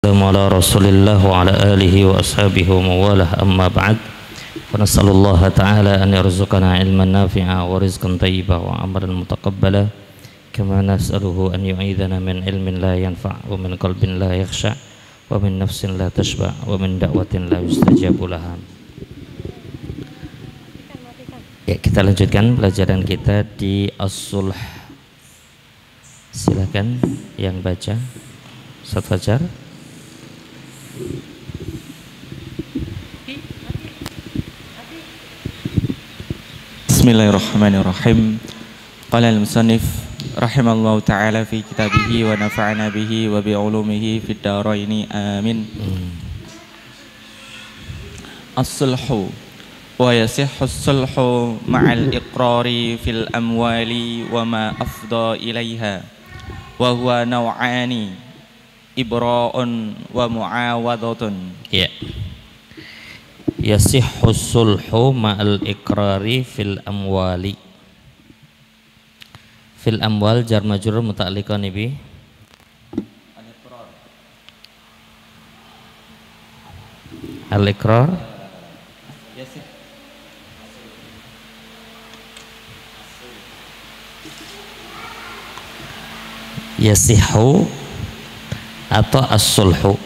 Assalamu ala Rasulillah wa ala alihi wa ashabihi wa mawalah, amma ba'd. Wa nas'alullaha ta'ala an yarzuqana ilman nafi'a wa rizqan tayyiba wa amalan mutaqabbala, kama nas'aluhu an yu'idhana min ilmin la yanfa' wa min qalbin la yakhsha' wa min nafsin la tashba' wa min da'watin la yustajabu laha. Ya, kita lanjutkan pelajaran kita di As-Sulh. Silakan yang baca Ustaz Fajar. Bismillahirrahmanirrahim. Qala al-musannif rahimallahu ta'ala fi kitabihi wa nafa'ana bihi wa bi'ulumihi fid dharaini amin. As-sulhu wa yasihhu as-sulhu ma'al iqrari fil amwali wa ma afda ilaiha wa huwa naw'ani ibra'un wa mu'awadatun. Ya. Yasihhu sulhu ma'al iqrari fil amwali. Fil amwal jar majrur muta'alliqan bi al iqrar. Yasihhu atau as-sulhu.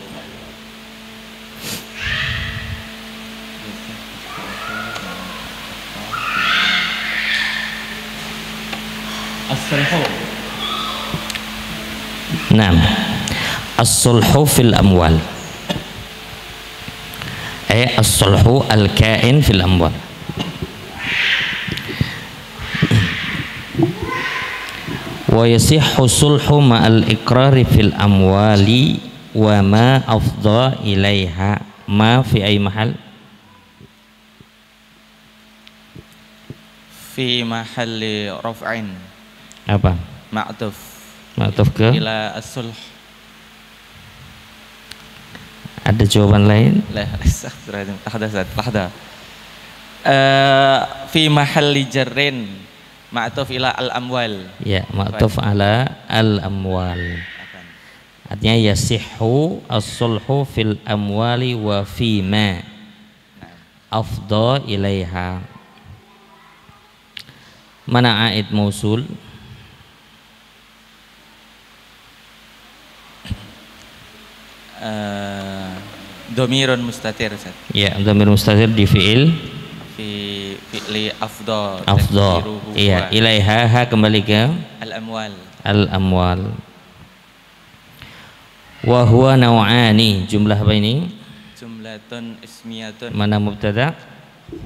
Naam, as-sulhu fil amwal, as-sulhu al-kain fil amwal. Wa yasihhu sulhu ma'al iqrari fil amwali wa ma afdha ilaiha. Ma fi ay mahal? Fi mahalli raf'in. Apa? Ma'tuf. Ma'tuf ke? Ila as-sulh. Ada jawaban lain? La, lahda. Fi mahalli jarrin ma'tuf ila al-amwal. Ya, ma'tuf ala al-amwal. Artinya yasihhu as-sulhu fil amwali wa fi ma afdha ilaiha. Mana aid mausul? Dhamirun mustatir, Ustaz. Ya, dhamir mustatir di fi'il fi'li afdha. Afdha. Iya, ilaiha, ha kembali ke al-amwal. Al-amwal. Wa huwa naw'ani, jumlah apa ini? Jumlatun ismiyatun. Mana mubtada?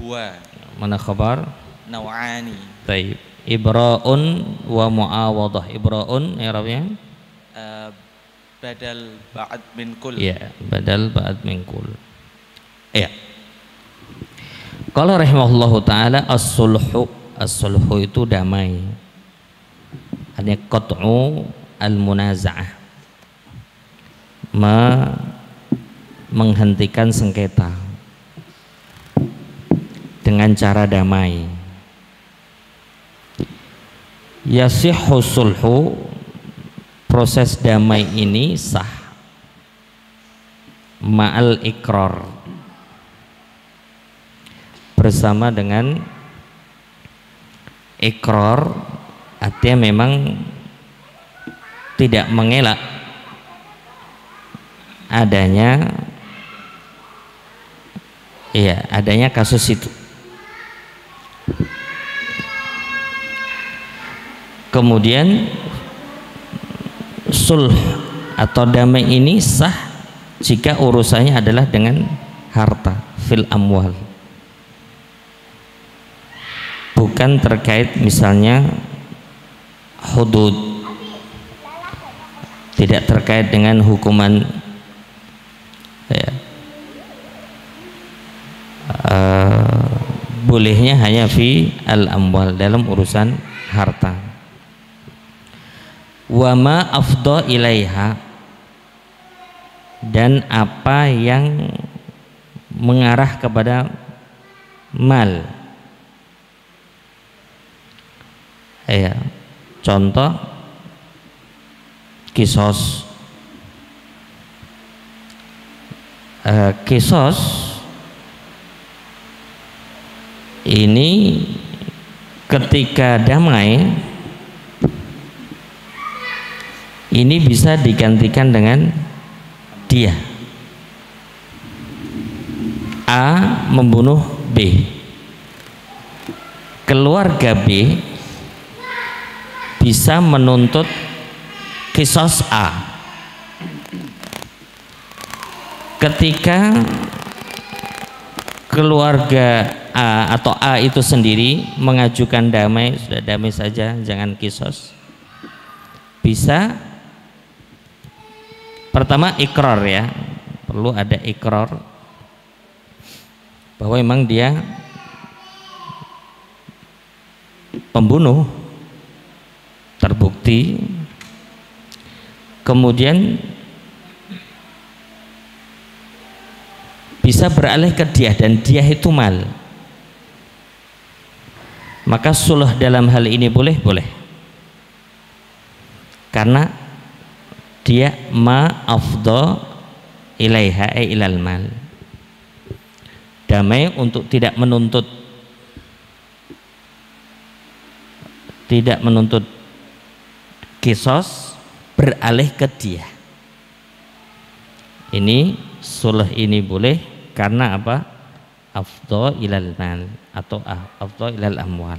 Huwa. Mana khabar? Naw'ani. Baik. Ibra'un wa mu'awadah. Ibra'un i'rabnya? Badal ba'd min kul. Ya, badal ba'd min kul. Ya. Qala rahimahullahu taala as-sulhu. As-sulhu itu damai. Artinya qat'u al-munaza'ah. Menghentikan sengketa dengan cara damai. Yasihhu sulhu, proses damai ini sah ma'al ikrar, bersama dengan ikrar, artinya memang tidak mengelak adanya kasus itu. Kemudian sulh atau damai ini sah jika urusannya adalah dengan harta, fil amwal, bukan terkait misalnya hudud, tidak terkait dengan hukuman bolehnya hanya fi al-amwal, dalam urusan harta. Wa ma afdha ilaiha, dan apa yang mengarah kepada mal. Ya, contoh kisos Kisos ini ketika damai ini bisa digantikan dengan dia. A membunuh B, keluarga B bisa menuntut kisos A. Ketika keluarga A atau A itu sendiri mengajukan damai, sudah damai saja, jangan kisos, bisa pertama ikrar, ya, perlu ada ikrar bahwa memang dia pembunuh, terbukti. Kemudian bisa beralih ke dia, dan dia itu mal, maka suluh dalam hal ini boleh karena dia ma afdha ilaiha ilal mal, damai untuk tidak menuntut kisos, beralih ke dia. Ini sulh ini boleh karena apa? Afdha ilal mal atau afdha ilal amwal.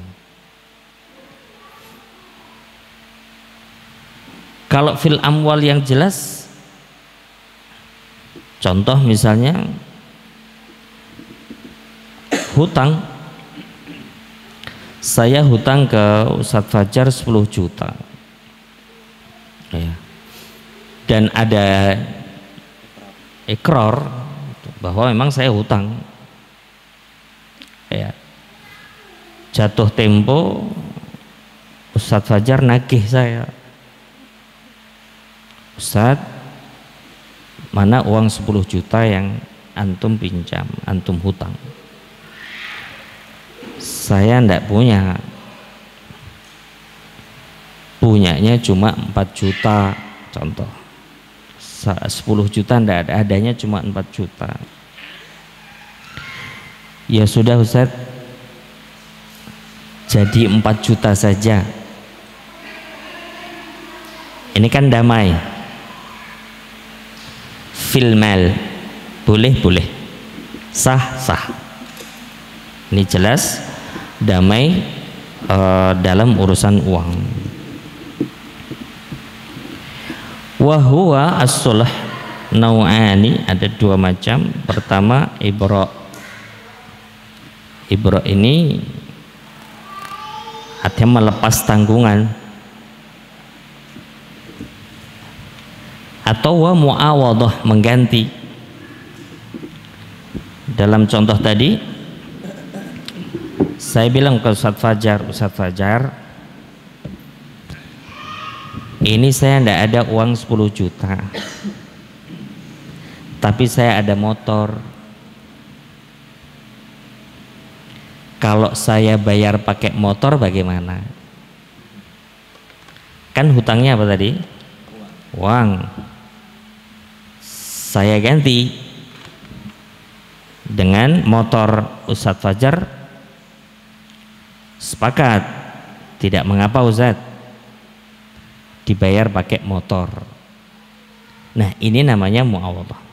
Kalau fil amwal yang jelas, contoh misalnya hutang, saya hutang ke Ustadz Fajar 10 juta, ya, dan ada ikrar bahwa memang saya hutang, ya, jatuh tempo Ustadz Fajar nagih saya, Ustadz, mana uang 10 juta yang antum pinjam, antum hutang? Saya ndak punya, punyanya cuma 4 juta contoh, 10 juta ndak ada, adanya cuma 4 juta. Ya sudah Ustadz, jadi 4 juta saja. Ini kan damai, filmal, boleh, sah. Ini jelas damai dalam urusan uang. Wahuwa as-sulh nau'ani, ada 2 macam. Pertama ibra. Ibra ini artinya melepas tanggungan, atau wa muawadhah, mengganti. Dalam contoh tadi saya bilang ke Ustadz Fajar, ini saya tidak ada uang 10 juta, tapi saya ada motor. Kalau saya bayar pakai motor bagaimana? Kan hutangnya apa tadi? Uang. Saya ganti dengan motor. Ustadz Fajar sepakat, tidak mengapa Ustadz, dibayar pakai motor. Nah, ini namanya muawadhah.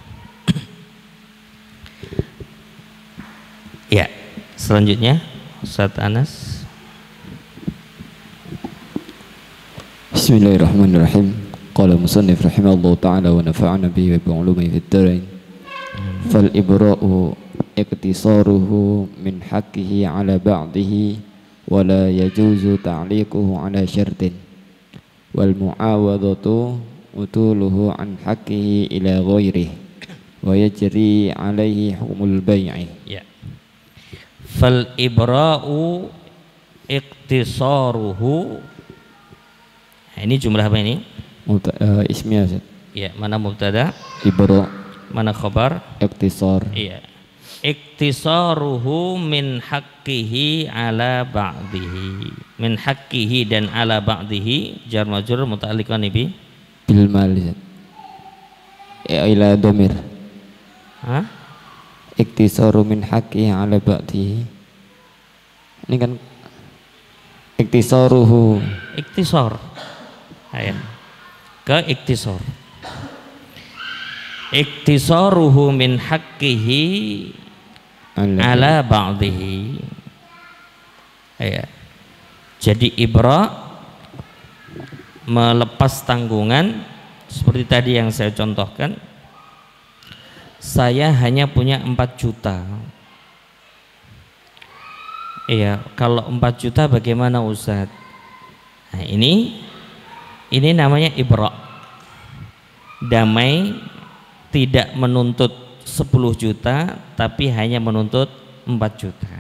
Ya, selanjutnya Ustadz Anas. Bismillahirrahmanirrahim. Qala musannif rahimahullah ta'ala wa nafa'ana bihi wa bi'ulumihi fid dharain. Fal ibra'u iktisaruhu min haqqihi ala ba'dihi wa la yajuzu ta'liquhu ala syartin, wal mu'awadatu utuluhu an haqqihi ila ghairihi wa yajri alaihi hukmul bai'i. Ya. Fal ibra'u iktisaruhu, nah, ini jumlah apa ini? Ismiyah Ustaz. Ya, mana mubtada? Ibra. Mana khabar? Iktisar. Iya. Iktisaruhu min haqqihi ala ba'dihi. Min haqqihi dan ala ba'dihi jar majrur muta'alliqan bi bil mal. Ila domir. Hah? Iktisaru min haqqihi ala ba'dihi. Ini kan iktisaruhu. Iktisar. Ayo. Ke iktisar. Iktisaruhu min haqqihi ala ba'dihi. Ayo. Jadi ibra melepas tanggungan seperti tadi yang saya contohkan. Saya hanya punya 4 juta. Iya, kalau 4 juta bagaimana Ustaz? Nah, ini namanya ibra. Damai tidak menuntut 10 juta tapi hanya menuntut 4 juta.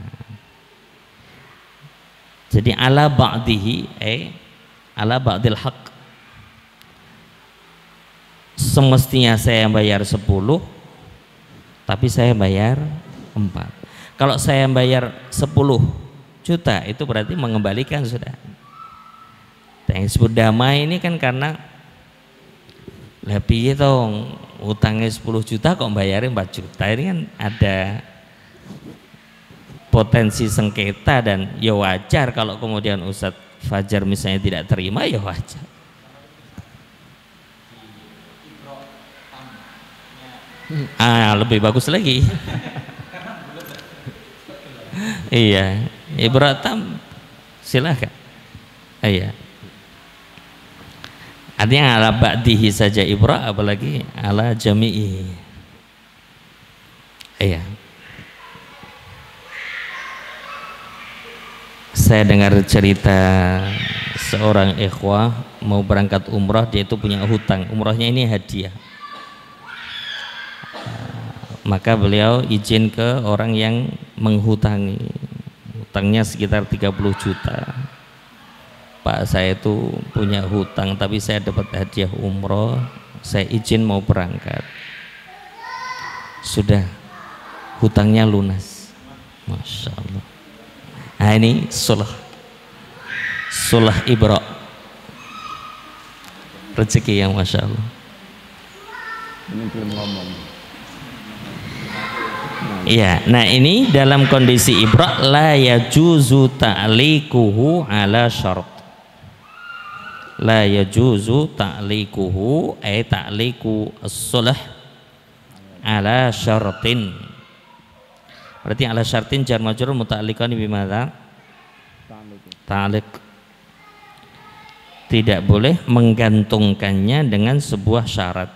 Jadi ala ba'dihi ala ba'dil haq. Semestinya saya bayar 10 tapi saya bayar 4. Kalau saya bayar 10 juta itu berarti mengembalikan sudah. Yang disebut damai ini kan karena lebih itu utangnya 10 juta kok bayarin 4 juta, ini kan ada potensi sengketa. Dan ya wajar kalau kemudian Ustadz Fajar misalnya tidak terima, ya wajar. Lebih bagus lagi. Iya, ibratam silakan. Iya. Artinya ala ba'dihi saja ibra, apalagi ala jami'i. Iya. Saya dengar cerita seorang ikhwah mau berangkat umrah, dia itu punya hutang. Umrahnya ini hadiah. Maka beliau izin ke orang yang menghutangi. Hutangnya sekitar 30 juta. Pak, saya itu punya hutang tapi saya dapat hadiah umroh, saya izin mau berangkat. Sudah, hutangnya lunas. Masya Allah. Nah ini sulah ibra, rezeki yang Masya Allah. Ini belum ngomong. Iya, nah ini dalam kondisi ibra la yajuzu ta'liquhu ala syart. La yajuzu ta'liquhu ay ta'liqu as-sulah ala syartin. Berarti ala syartin jar majrur muta'alliqan bimana? Ta'liq. Tidak boleh menggantungkannya dengan sebuah syarat.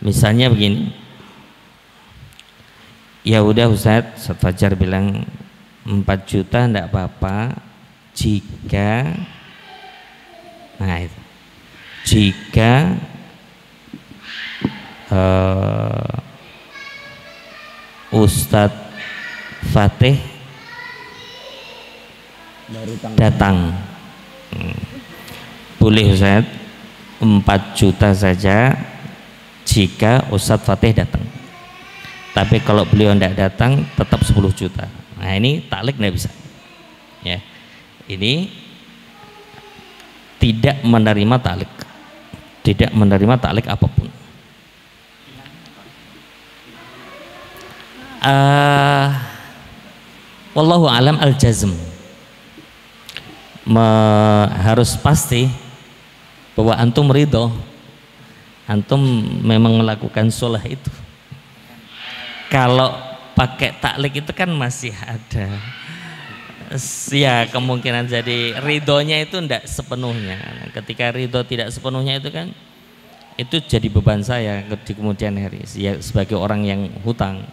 Misalnya begini. Ya udah Ustaz Fajar bilang 4 juta enggak apa-apa jika Ustadz Fatih datang. Boleh Ustadz 4 juta saja jika Ustadz Fatih datang. Tapi kalau beliau tidak datang tetap 10 juta. Nah ini taklek tidak bisa. Ya, ini tidak menerima taklek, tidak menerima taklek apapun. Wallahu alam al-jazm. Harus pasti bahwa antum ridho, antum memang melakukan sholah itu. Kalau pakai taklek itu kan masih ada ya kemungkinan jadi ridhonya itu tidak sepenuhnya. Ketika ridho tidak sepenuhnya itu kan itu jadi beban saya di kemudian hari ya, sebagai orang yang hutang.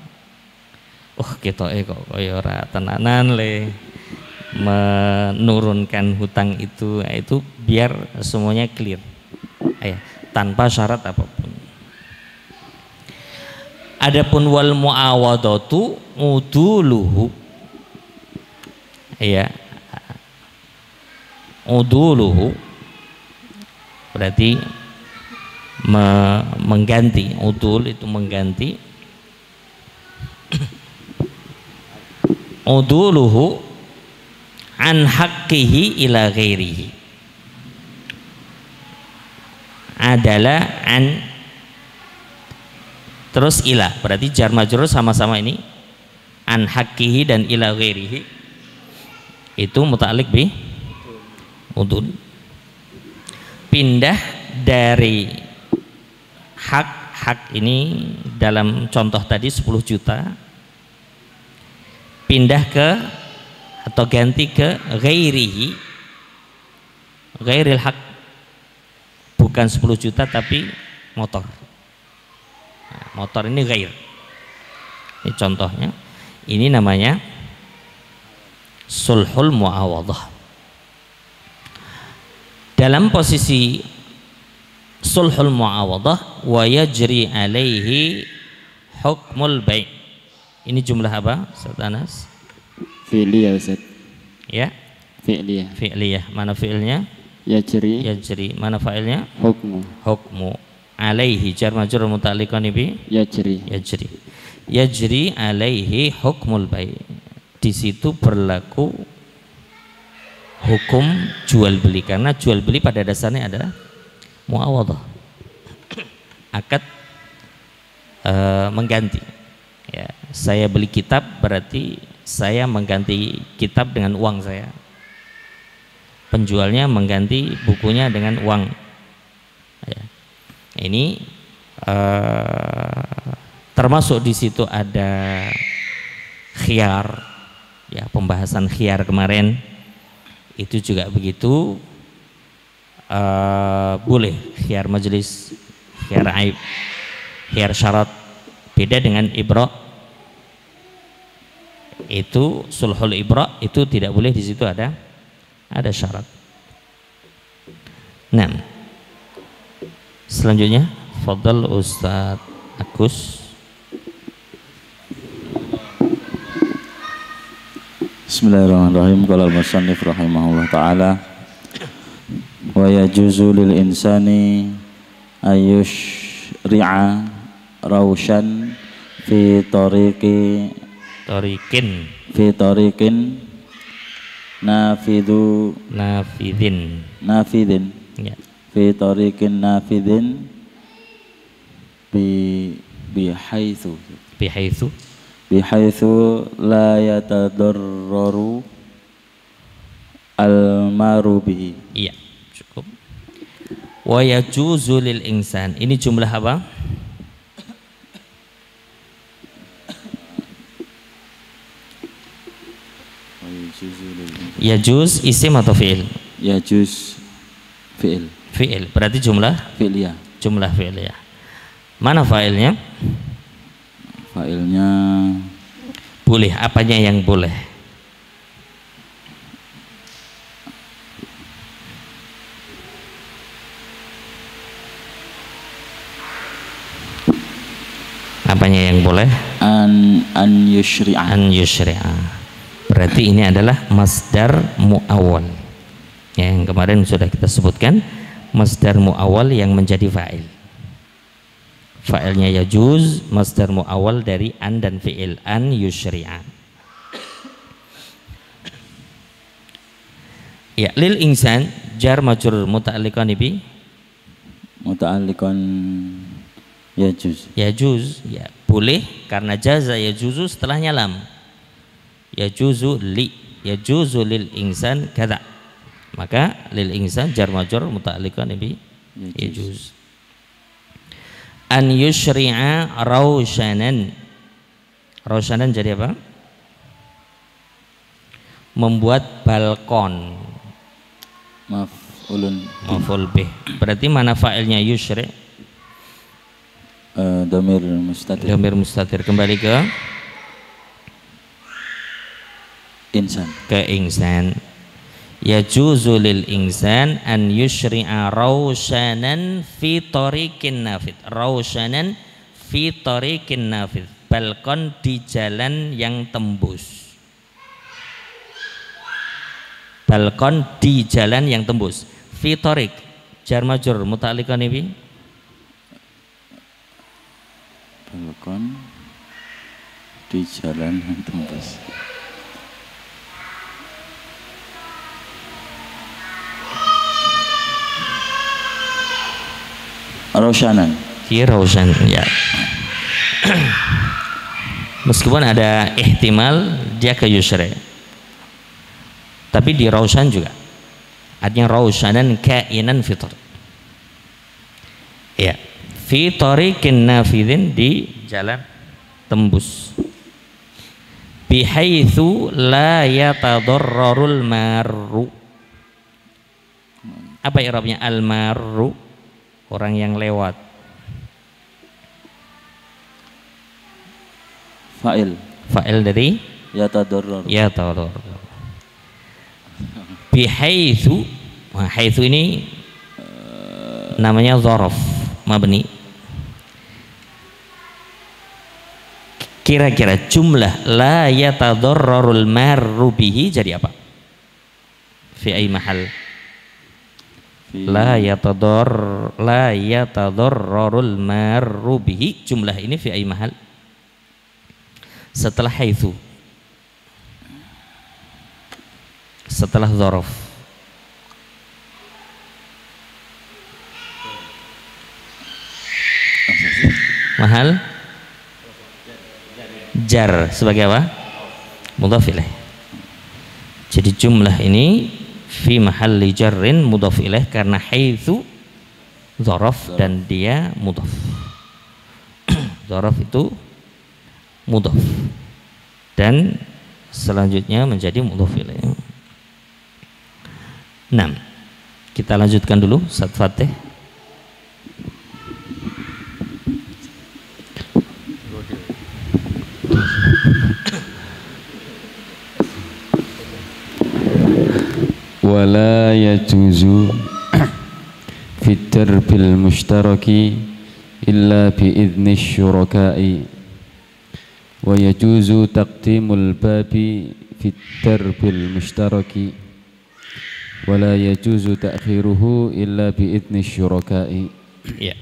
Kita kok kaya ora tenanan le menurunkan hutang itu biar semuanya clear. Tanpa syarat apapun. Adapun wal muawadatu uduluhu, uduluhu berarti mengganti. Udul itu mengganti. Uduluhu an haqqihi ila ghairihi adalah an terus ila, berarti jar majrur sama-sama ini an hakihi dan ila ghairihi itu muta'alliq bi udun. Pindah dari hak ini dalam contoh tadi 10 juta, pindah ke atau ganti ke ghairihi, ghairil hak, bukan 10 juta tapi motor. Nah, motor ini ghair, ini contohnya. Ini namanya sulhul muawadhah. Dalam posisi sulhul muawadhah wa yajri alaihi hukmul bai'. Ini jumlah apa, Ustaz Anas? Fi'liyah Ustaz. Ya? Fi'liyah. Fi'liyah. Mana fi'ilnya? Yajri. Yajri. Mana fa'ilnya? Hukmu. Hukmu. Alaihi jar majrur muta'alliqan bi Yajri. yajri. Yajri alaihi hukmul bai'. Di situ berlaku hukum jual beli, karena jual beli pada dasarnya adalah muawadhah, akad mengganti. Ya, saya beli kitab berarti saya mengganti kitab dengan uang saya, penjualnya mengganti bukunya dengan uang. Ya. Ini termasuk di situ ada khiyar, ya, pembahasan khiyar kemarin itu juga begitu. Boleh khiyar majelis, khiyar aib, khiyar syarat. Beda dengan ibra, itu sulhul ibra itu tidak boleh, di situ ada syarat. Nah, selanjutnya fadhal Ustaz Agus. Bismillahirrahmanirrahim. Qala al-musannif rahimahullah ta'ala wa yajuzu lil insani ayyushri'a rawshan fi tariqin nafidin Ya. fi tariqin nafidin bihaitsu la yatadarraru al-maru bihi. Iya, cukup. Wa yajuzu lil insan. Ini jumlah apa? Yajuz isim atau fi'il? Yajuz fi'il. Fi'il. Berarti jumlah Fi'liyah. jumlah fi'liyah. Mana fa'ilnya? Fa'ilnya Boleh, apanya yang boleh? Apanya yang boleh? an yushri'a. An yushri'a. Berarti ini adalah masdar mu'awwal. Ya, yang kemarin sudah kita sebutkan, masdar mu'awwal yang menjadi fa'il. Fa'ilnya yajuz, masdar mu'awwal dari an dan fi'il, an yushri'a. Ya, lil insan jar majrur muta'alliqan bi Muta'alliqan yajuz. yajuz, ya boleh, karena jaza yajuzu setelahnya lam. Yajuzu li, yajuzu lil insan kada. Maka lil insan jar majrur muta'alliqan bi yajuz. An yushri'a rawshanan. Rawshanan jadi apa? Membuat balkon. Maf'ul bih. Berarti mana fa'ilnya yushri'? Dhamir mustatir. Dhamir mustatir. Kembali ke insan. Ke insan. Yajuzu lil insan an yushri'a rawshanan fi tariqin nafid. Rawshanan fi tariqin nafid. Balkon di jalan yang tembus. Balkon di jalan yang tembus. Fi tariq jar majrur muta'alliqan bi balkon di jalan yang tembus. Rawshanan. Rawshan, ya. Meskipun ada ihtimal dia ke yusra, tapi di raushan juga artinya raushanan kainan fitur, ya, fi tariqin nafidhin, di jalan tembus, bihaitsu la yatadarrarul marru. Apa i'rabnya al-marru? Orang yang lewat. Fa'il dari yatadarrar. Yatadarrar. Bihaitsu, nah, haitsu ini namanya dzaraf mabni. Kira-kira jumlah la yatadarrarul marru bihi jadi apa? Fi ay mahal? La yatadarrarul marru bihi, jumlah ini fi ay mahal? Setelah haitsu, setelah dzaraf. Mahal jar sebagai apa? Mudhaf ilaih. Jadi jumlah ini fi mahalli jarrin mudhaf ilaih karena haitsu dzaraf dan dia mudhaf. Dzaraf itu mudhaf dan selanjutnya menjadi mudhaf ilaih. 6. Kita lanjutkan dulu Ustaz Fatih. ولا يجوز في الدرب المشترك إلا بإذن الشركاء ويجوز تقديم الباب في الدرب المشترك ولا يجوز تأخيره إلا بإذن الشركاء. Ya.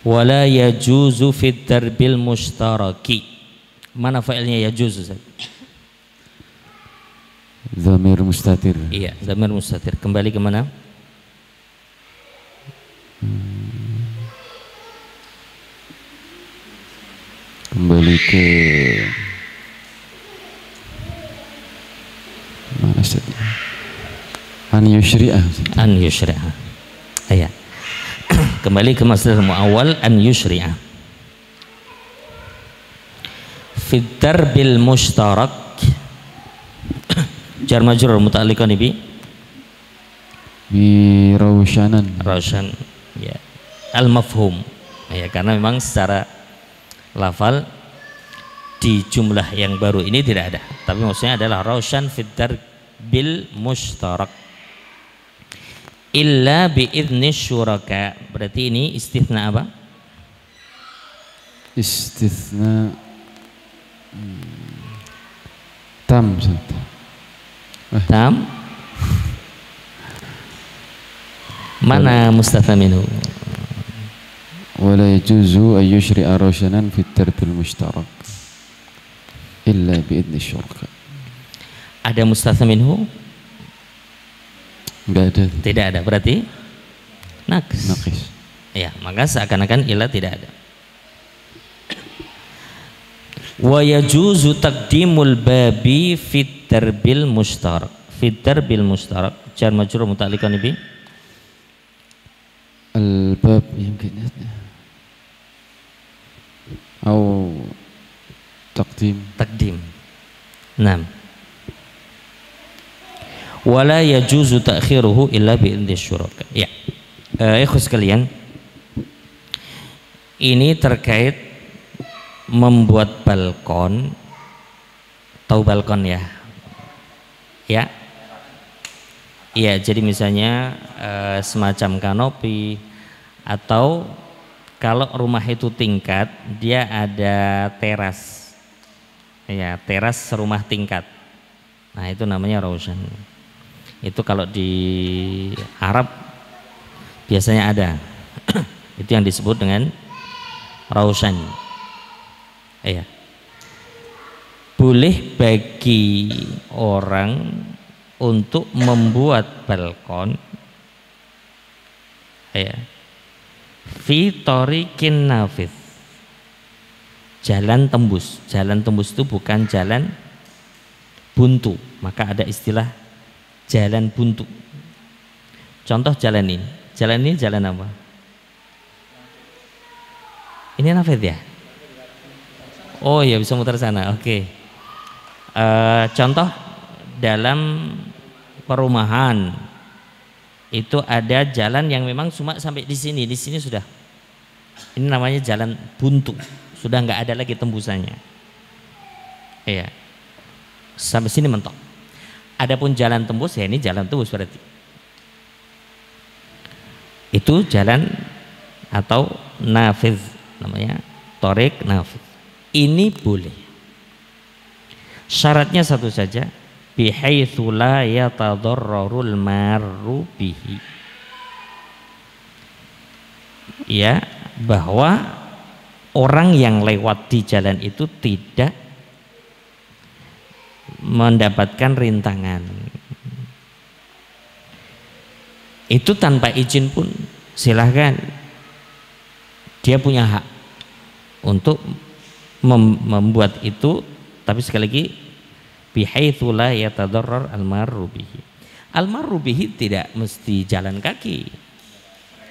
Wala yajuzu fit darbil mustaraki. Mana failnya yajuzu, Ustaz? Dhamir mustatir. Iya, dhamir mustatir. Kembali ke mana? Kembali ke mana Ustaz? An yushri'ah. An yushri'ah. Iya. Kembali ke masdar muawwal an yushri'ah. Fi darbil mushtarak, jar majrur muta'alliqan bi raushanan. Raushan, ya. Al mafhum, ya, karena memang secara lafal di jumlah yang baru ini tidak ada, tapi maksudnya adalah raushan fi darbil mushtarak illa bi idzni syuraka. Berarti ini istitsna apa? Istitsna tam. Tam. Mana mustatsna minhu? Wala yajuzu an yushri'a raushanan fi ad-darbil mushtarak illa bi idzni syuraka. Ada mustatsna minhu? Enggak ada. Tidak ada, berarti naqis. Naqis. Ya, maka seakan-akan illa tidak ada. Wa yajuzu taqdimul babi fit darbil mushtarak. Fit darbil mushtarak jar majrur muta'alliqan bi al-bab yumkin atau taqdim. 6. Wala yajuzu ta'khiruhu illa bi idzni syuraka. Ya. Ikhwas sekalian, ini terkait membuat balkon. Tahu balkon ya? Ya. Iya, jadi misalnya semacam kanopi, atau kalau rumah itu tingkat, dia ada teras. Ya, teras rumah tingkat. Nah, itu namanya raushan. Itu kalau di Arab biasanya ada. Itu yang disebut dengan raushan. Iya. Boleh bagi orang untuk membuat balkon, ya, fi tariqin nafidh. Jalan tembus. Jalan tembus itu bukan jalan buntu, maka ada istilah jalan buntu. Contoh jalan ini. Jalan ini jalan apa? Ini nafidh ya? Oh ya, bisa muter sana. Oke. Contoh dalam perumahan itu ada jalan yang memang cuma sampai di sini sudah. Ini namanya jalan buntu, sudah nggak ada lagi tembusannya. Iya. Sampai sini mentok. Adapun jalan tembus ya ini jalan tembus berarti. Itu jalan atau nafidh namanya, thariq nafidh. Ini boleh. Syaratnya satu saja, bihaitsu la yatadarrarul marru bihi. Ya, bahwa orang yang lewat di jalan itu tidak mendapatkan rintangan. Itu tanpa izin pun silahkan, dia punya hak untuk membuat itu, tapi sekali lagi bihaitsu la yatadarrar almarru bihi. Almarru bihi tidak mesti jalan kaki,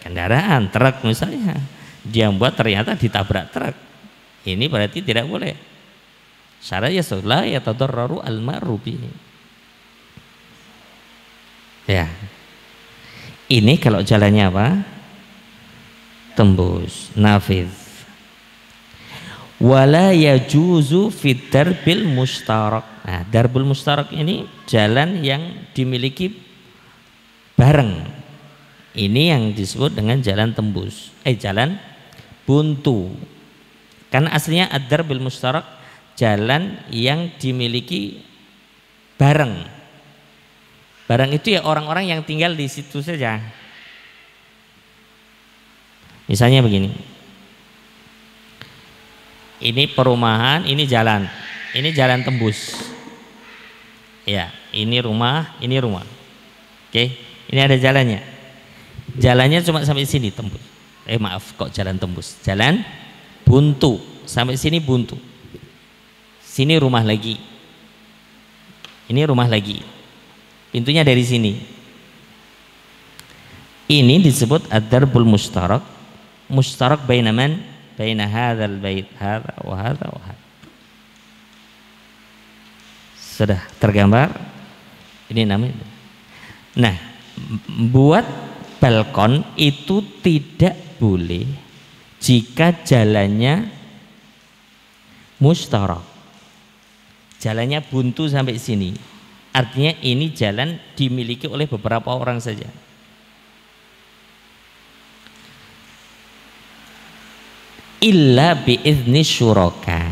kendaraan, truk misalnya, dia buat ternyata ditabrak truk, ini berarti tidak boleh. Syaratnya la yatadarraru almarru bihi. Ya, ini kalau jalannya apa? Tembus, nafidh. Wala yajuzu fit darbil mustarak. Nah, darbul mustarak ini jalan yang dimiliki bareng. Ini yang disebut dengan jalan tembus. Jalan buntu. Karena aslinya ad-darbil mustarak jalan yang dimiliki bareng. Bareng itu ya orang-orang yang tinggal di situ saja. Misalnya begini. Ini perumahan, ini jalan tembus. Ya, ini rumah, ini rumah. Oke, ini ada jalannya. Jalannya cuma sampai sini tembus. Maaf, kok jalan tembus? Jalan buntu, sampai sini buntu. Sini rumah lagi. Ini rumah lagi. Pintunya dari sini. Ini disebut ad-darbul mustarak. Mustarak baina man? Baina hadzal bait, hadza wa hadza wa hadza. Sudah tergambar? Ini namanya. Nah, buat balkon itu tidak boleh jika jalannya mustarak. Jalannya buntu sampai sini. Artinya ini jalan dimiliki oleh beberapa orang saja. Illa biizni syuraka.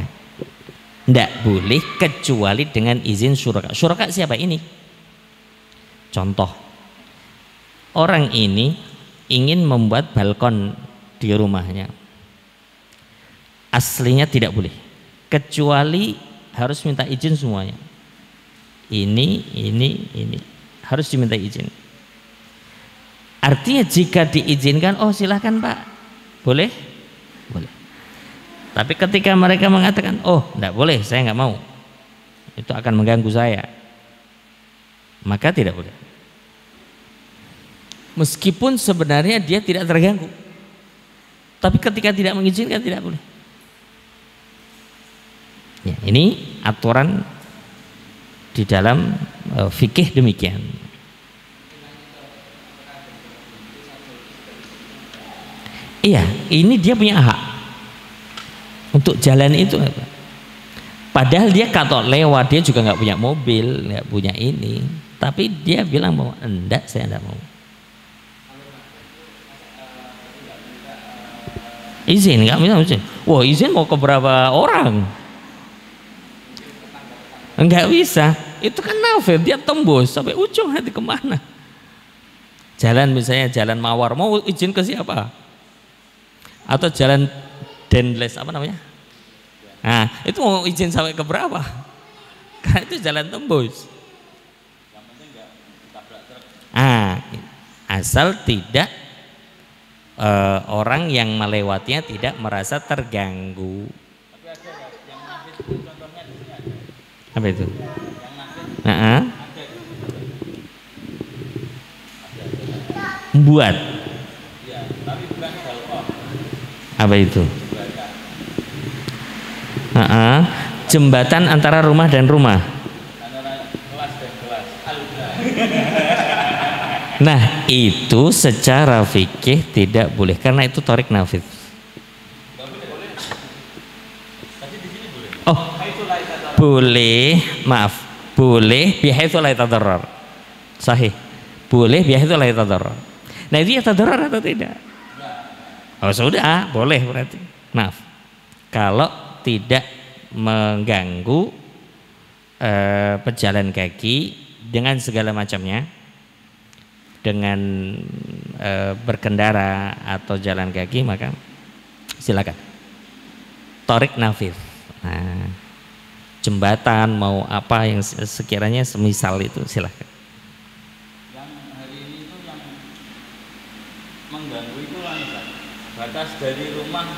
Tidak boleh kecuali dengan izin syuraka. Syuraka siapa ini? Contoh, orang ini ingin membuat balkon di rumahnya. Aslinya tidak boleh, kecuali harus minta izin semuanya. Ini harus diminta izin. Artinya jika diizinkan, oh silahkan Pak, boleh? Boleh. Tapi ketika mereka mengatakan, oh tidak boleh, saya nggak mau, itu akan mengganggu saya, maka tidak boleh. Meskipun sebenarnya dia tidak terganggu, tapi ketika tidak mengizinkan tidak boleh. Ya, ini aturan di dalam fikih demikian. Iya, ini dia punya hak untuk jalan itu. Padahal dia kalau lewat, dia juga nggak punya mobil, nggak punya ini, tapi dia bilang bahwa enggak, saya enggak mau. Izin nggak bisa izin. Wah, izin mau ke berapa orang? Enggak bisa. Itu kan nafidh, dia tembus sampai ujung hati kemana? Jalan misalnya jalan mawar, mau izin ke siapa? Atau jalan Denles apa namanya? Nah, itu mau izin sampai ke berapa? Karena itu jalan tembus. Asal tidak orang yang melewatinya tidak merasa terganggu. Tapi ada yang nafid itu contohnya di sini ada. Apa itu? Yang nafid Nah, ada. buat Iya, tapi bukan balkon. apa itu? Jembatan antara rumah dan rumah. Antara kelas dan kelas. Nah, itu secara fikih tidak boleh karena itu torik nafid. Oh, boleh, maaf, boleh bihaitsu la yatadarrar. Sahih. Boleh bihaitsu la yatadarrar. Nah, itu yatadarrar atau tidak? Oh, sudah, boleh berarti. Maaf. Kalau tidak mengganggu pejalan kaki dengan segala macamnya, dengan berkendara atau jalan kaki, maka silakan torik nafid. Nah, jembatan mau apa yang sekiranya semisal itu silakan. Yang hari ini itu yang mengganggu itu kan batas dari rumah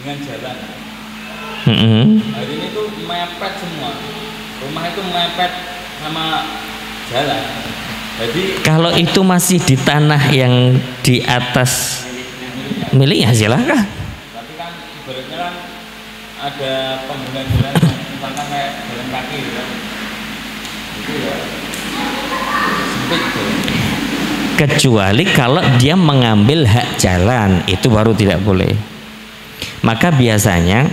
dengan jalan. Hari ini tuh mepet semua. Rumah itu mepet sama jalan. Jadi Kalau itu masih di tanah yang di atas miliknya silahkan. tapi kan ibaratnya kan ada pengguna jalan misalkan kayak jalan kaki gitu kan. Itu ya sempit gitu. Kecuali kalau dia mengambil hak jalan, itu baru tidak boleh. Maka biasanya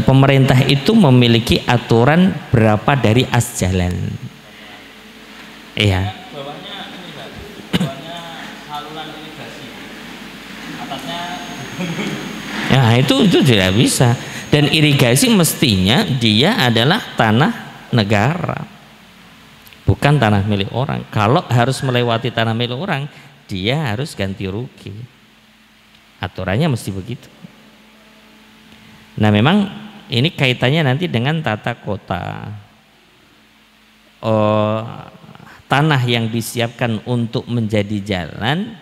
pemerintah itu memiliki aturan berapa dari as jalan. Iya. Bawahnya ini kan, bawahnya saluran irigasi, atasnya Ya, itu tidak bisa. Dan irigasi mestinya dia adalah tanah negara, bukan tanah milik orang. Kalau harus melewati tanah milik orang, dia harus ganti rugi. Aturannya mesti begitu. Nah, memang ini kaitannya nanti dengan tata kota. Tanah yang disiapkan untuk menjadi jalan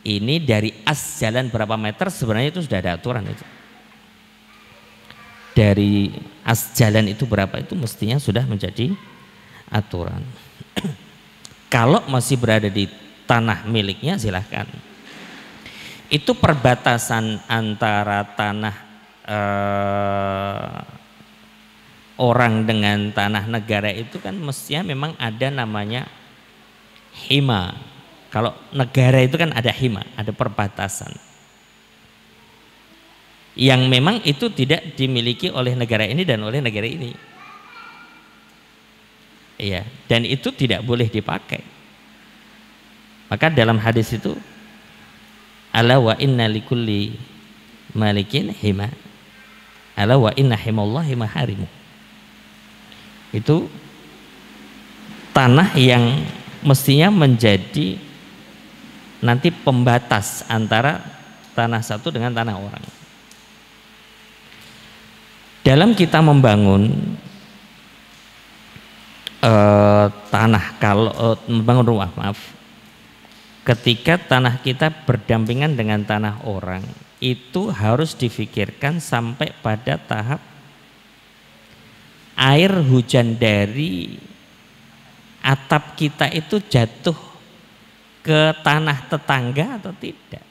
ini dari as jalan berapa meter sebenarnya itu sudah ada aturan itu. Dari as jalan itu berapa itu mestinya sudah menjadi aturan. Kalau masih berada di tanah miliknya silahkan. Itu perbatasan antara tanah orang dengan tanah negara itu kan mestinya memang ada namanya hima. Kalau negara itu kan ada hima, ada perbatasan yang memang itu tidak dimiliki oleh negara ini dan oleh negara ini. Iya, dan itu tidak boleh dipakai. Maka dalam hadis itu ala wa inna likulli malikin hima. Ala wa inna himallahi maharimu. Itu tanah yang mestinya menjadi nanti pembatas antara tanah satu dengan tanah orang. Dalam kita membangun tanah, kalau membangun rumah, maaf, ketika tanah kita berdampingan dengan tanah orang, itu harus difikirkan sampai pada tahap air hujan dari atap kita itu jatuh ke tanah tetangga atau tidak.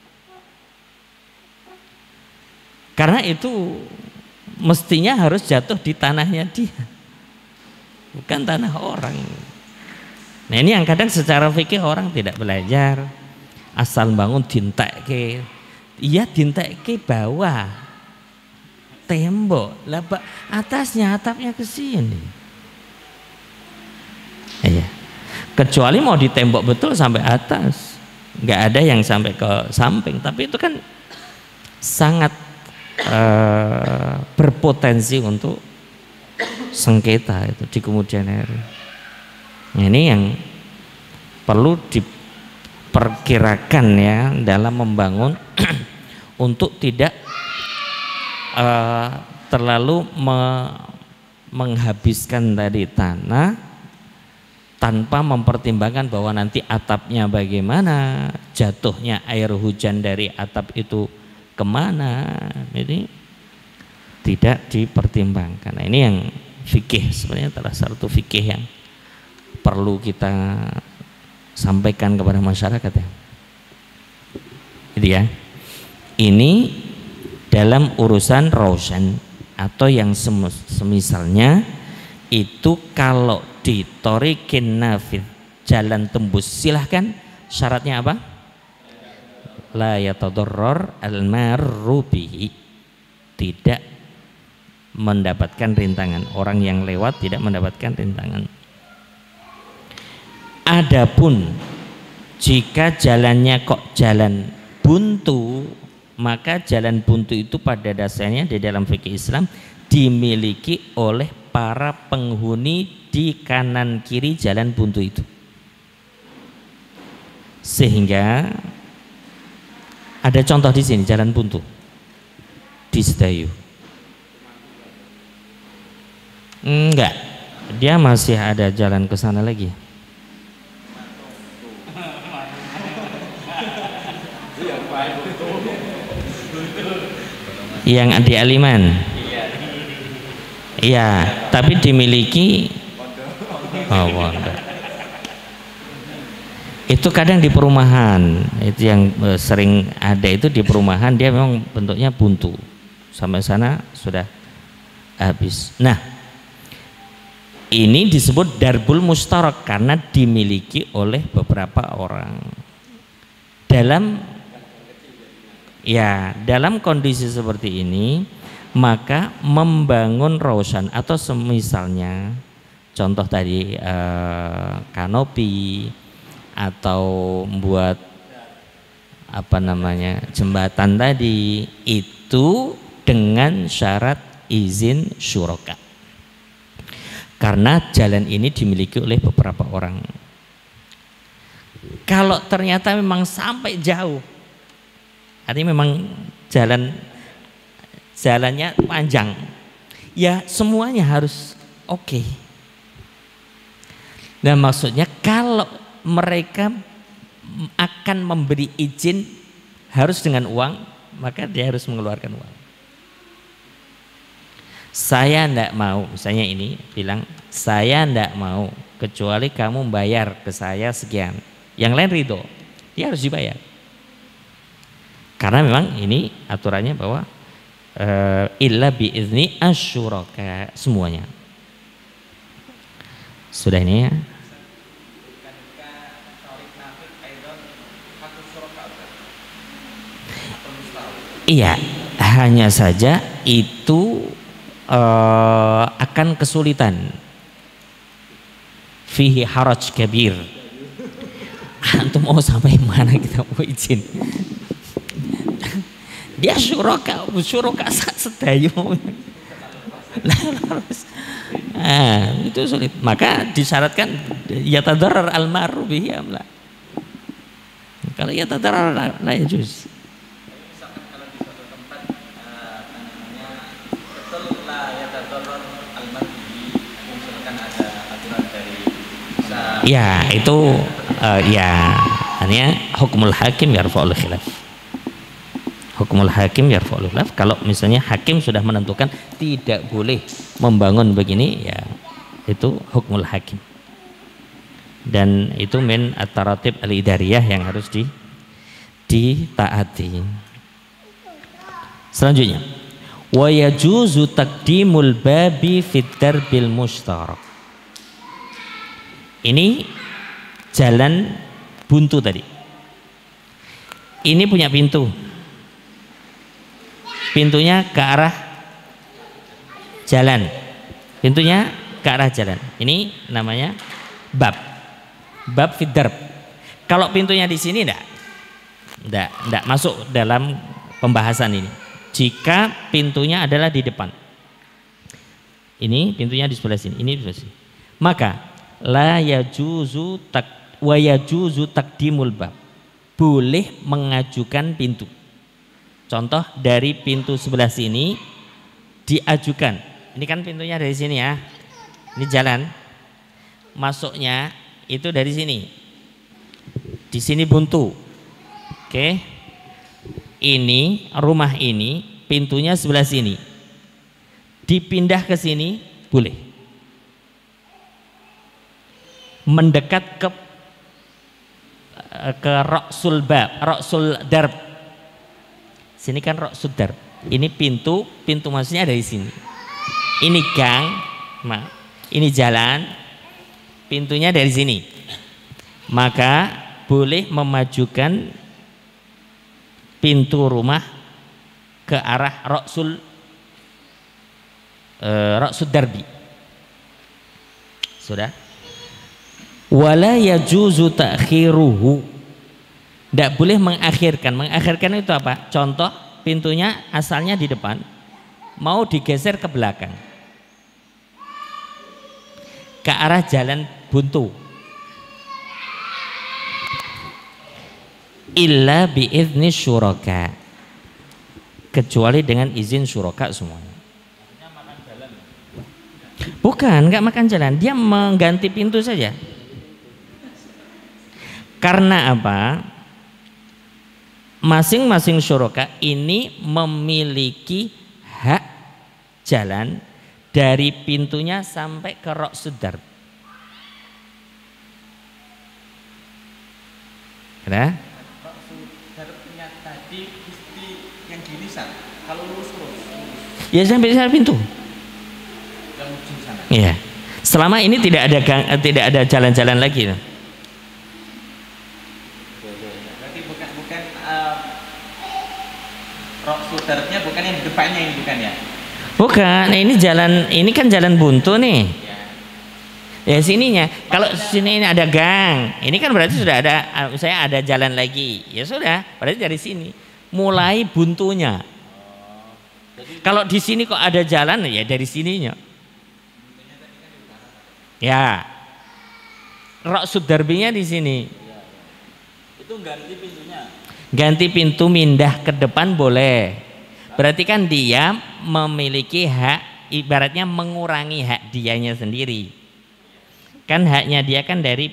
Karena itu mestinya harus jatuh di tanahnya dia, bukan tanah orang. Nah, ini yang kadang secara fikih orang tidak belajar, asal bangun dintek ke. Iya, dintek ke bawah tembok, lah atasnya atapnya ke sini. Iya. Kecuali mau ditembok betul sampai atas, nggak ada yang sampai ke samping. Tapi itu kan sangat berpotensi untuk sengketa itu di kemudian hari. Nah, ini yang perlu diperkirakan ya dalam membangun untuk tidak terlalu menghabiskan tadi tanah tanpa mempertimbangkan bahwa nanti atapnya bagaimana, jatuhnya air hujan dari atap itu kemana, ini tidak dipertimbangkan. Nah, ini yang fikih, sebenarnya salah satu fikih yang perlu kita sampaikan kepada masyarakat ya. Gitu ya. Ini dalam urusan rausan atau yang semisalnya itu, kalau di thoriqin nafid, jalan tembus, silahkan. Syaratnya apa? La yatadarrar al-marru bihi, tidak mendapatkan rintangan, orang yang lewat tidak mendapatkan rintangan. Adapun jika jalannya kok jalan buntu, maka jalan buntu itu pada dasarnya di dalam fikih Islam dimiliki oleh para penghuni di kanan kiri jalan buntu itu. Sehingga ada contoh di sini jalan buntu di Sedayu. Enggak, dia masih ada jalan ke sana lagi. Yang di Aliman. Iya, tapi dimiliki pondok. Itu kadang di perumahan, itu yang sering ada itu di perumahan, dia memang bentuknya buntu. Sampai sana sudah habis. Nah, ini disebut darbul mustarak karena dimiliki oleh beberapa orang. Dalam kondisi seperti ini, maka membangun rausan atau semisalnya, contoh tadi kanopi atau membuat jembatan tadi, itu dengan syarat izin syuraka. Karena jalan ini dimiliki oleh beberapa orang. Kalau ternyata memang sampai jauh, artinya memang jalannya panjang, ya semuanya harus oke. Nah, maksudnya kalau mereka akan memberi izin harus dengan uang, maka dia harus mengeluarkan uang. Saya tidak mau, misalnya ini bilang, saya tidak mau kecuali kamu bayar ke saya sekian. Yang lain ridho, dia harus dibayar. Karena memang ini aturannya bahwa illa biizni asyuraka, semuanya. Sudah ini ya. Iya, hanya saja itu akan kesulitan. Fihi haraj kabir. Antum mau sampai mana kita mau izin? Dia syuraka Sedayu. Itu sulit. Maka disyaratkan yatadarrar al-marru bihi amla. Kalau yatadarrar la yajuz. Kalau di suatu tempat betul la yatadarrar al-marru bihi, misalkan ada aturan dari ya itu hanya hukumul hakim yarfa'ul khilaf. Hukumul hakim yarfa'ul khilaf. Kalau misalnya hakim sudah menentukan tidak boleh membangun begini, ya itu hukumul hakim. Dan itu min at-taratib al-idariyah yang harus ditaati. Selanjutnya, wa yajuzu taqdimul babi fit darbil mushtarak. Ini jalan buntu tadi. Ini punya pintu. Pintunya ke arah jalan. Pintunya ke arah jalan. Ini namanya bab. Bab fid darb. Kalau pintunya di sini enggak masuk dalam pembahasan ini. Jika pintunya adalah di depan. Ini pintunya di sebelah sini, ini di sebelah sini. Maka la yajuzu wa yajuzu taqdimul bab. Boleh mengajukan pintu. Contoh dari pintu sebelah sini diajukan. Ini kan pintunya dari sini ya. Ini jalan. Masuknya itu dari sini. Di sini buntu. Oke. Ini rumah ini pintunya sebelah sini. Dipindah ke sini boleh. Mendekat ke ra'sul bab, ra'sul darb. Sini kan ra'sul darb. Ini pintu masuknya dari sini. Ini gang, ini jalan, pintunya dari sini. Maka boleh memajukan pintu rumah ke arah ra'sul darbi. Sudah? Wala yajuzu ta'khiruhu. Tidak boleh mengakhirkan. Mengakhirkan itu apa? Contoh, pintunya asalnya di depan, mau digeser ke belakang, ke arah jalan buntu. Illa biizni syuraka, kecuali dengan izin syuraka semuanya. Bukan, nggak makan jalan, dia mengganti pintu saja. Karena apa? Masing-masing syuraka ini memiliki hak jalan dari pintunya sampai ke ra'sul darb. Ada? Tadi yang gini kalau lurus ya sampai pintu. Yang ujung sana. Iya. Selama ini tidak ada jalan-jalan lagi. Berarti bukan ra'sul darbnya bukan yang di depannya ini, bukan ya? Bukan, ini kan jalan buntu nih. Ya sininya. Kalau sini ini ada gang, ini kan berarti sudah ada, saya ada jalan lagi. Ya sudah, berarti dari sini mulai buntunya. Kalau di sini kok ada jalan, ya dari sininya. Ya, ra'sul darbinya di sini. Itu ganti pintunya. Ganti pintu, mindah ke depan boleh. Berarti kan dia memiliki hak, ibaratnya mengurangi hak dianya sendiri. Kan haknya dia kan dari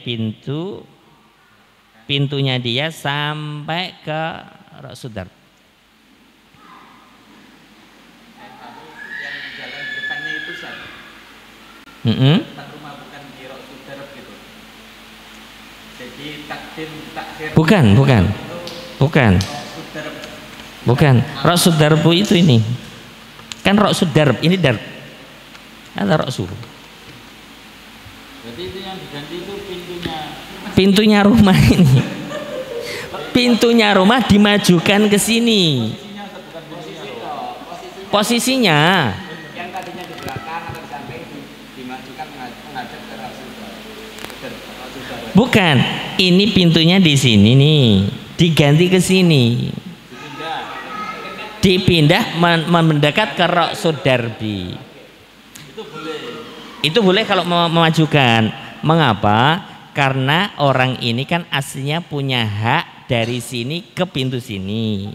pintunya dia sampai ke ra'sul darb. Yang jalan di depannya itu siapa? Depan rumah bukan di ra'sul darb gitu. Jadi takdim takhir. Bukan. Ra'sul darb itu ini. Kan ra'sul darb, ini darb. Ada ra'sul. Berarti itu yang diganti itu pintunya rumah ini. Pintunya rumah dimajukan ke sini. Posisinya. Yang tadinya di belakang atau di samping dimajukan menghadap ke ra'sul darb. Bukan, ini pintunya di sini nih, diganti ke sini. Dipindah mendekat ke ra'sul darbi. Itu boleh kalau memajukan. Mengapa? Karena orang ini kan aslinya punya hak dari sini ke pintu sini.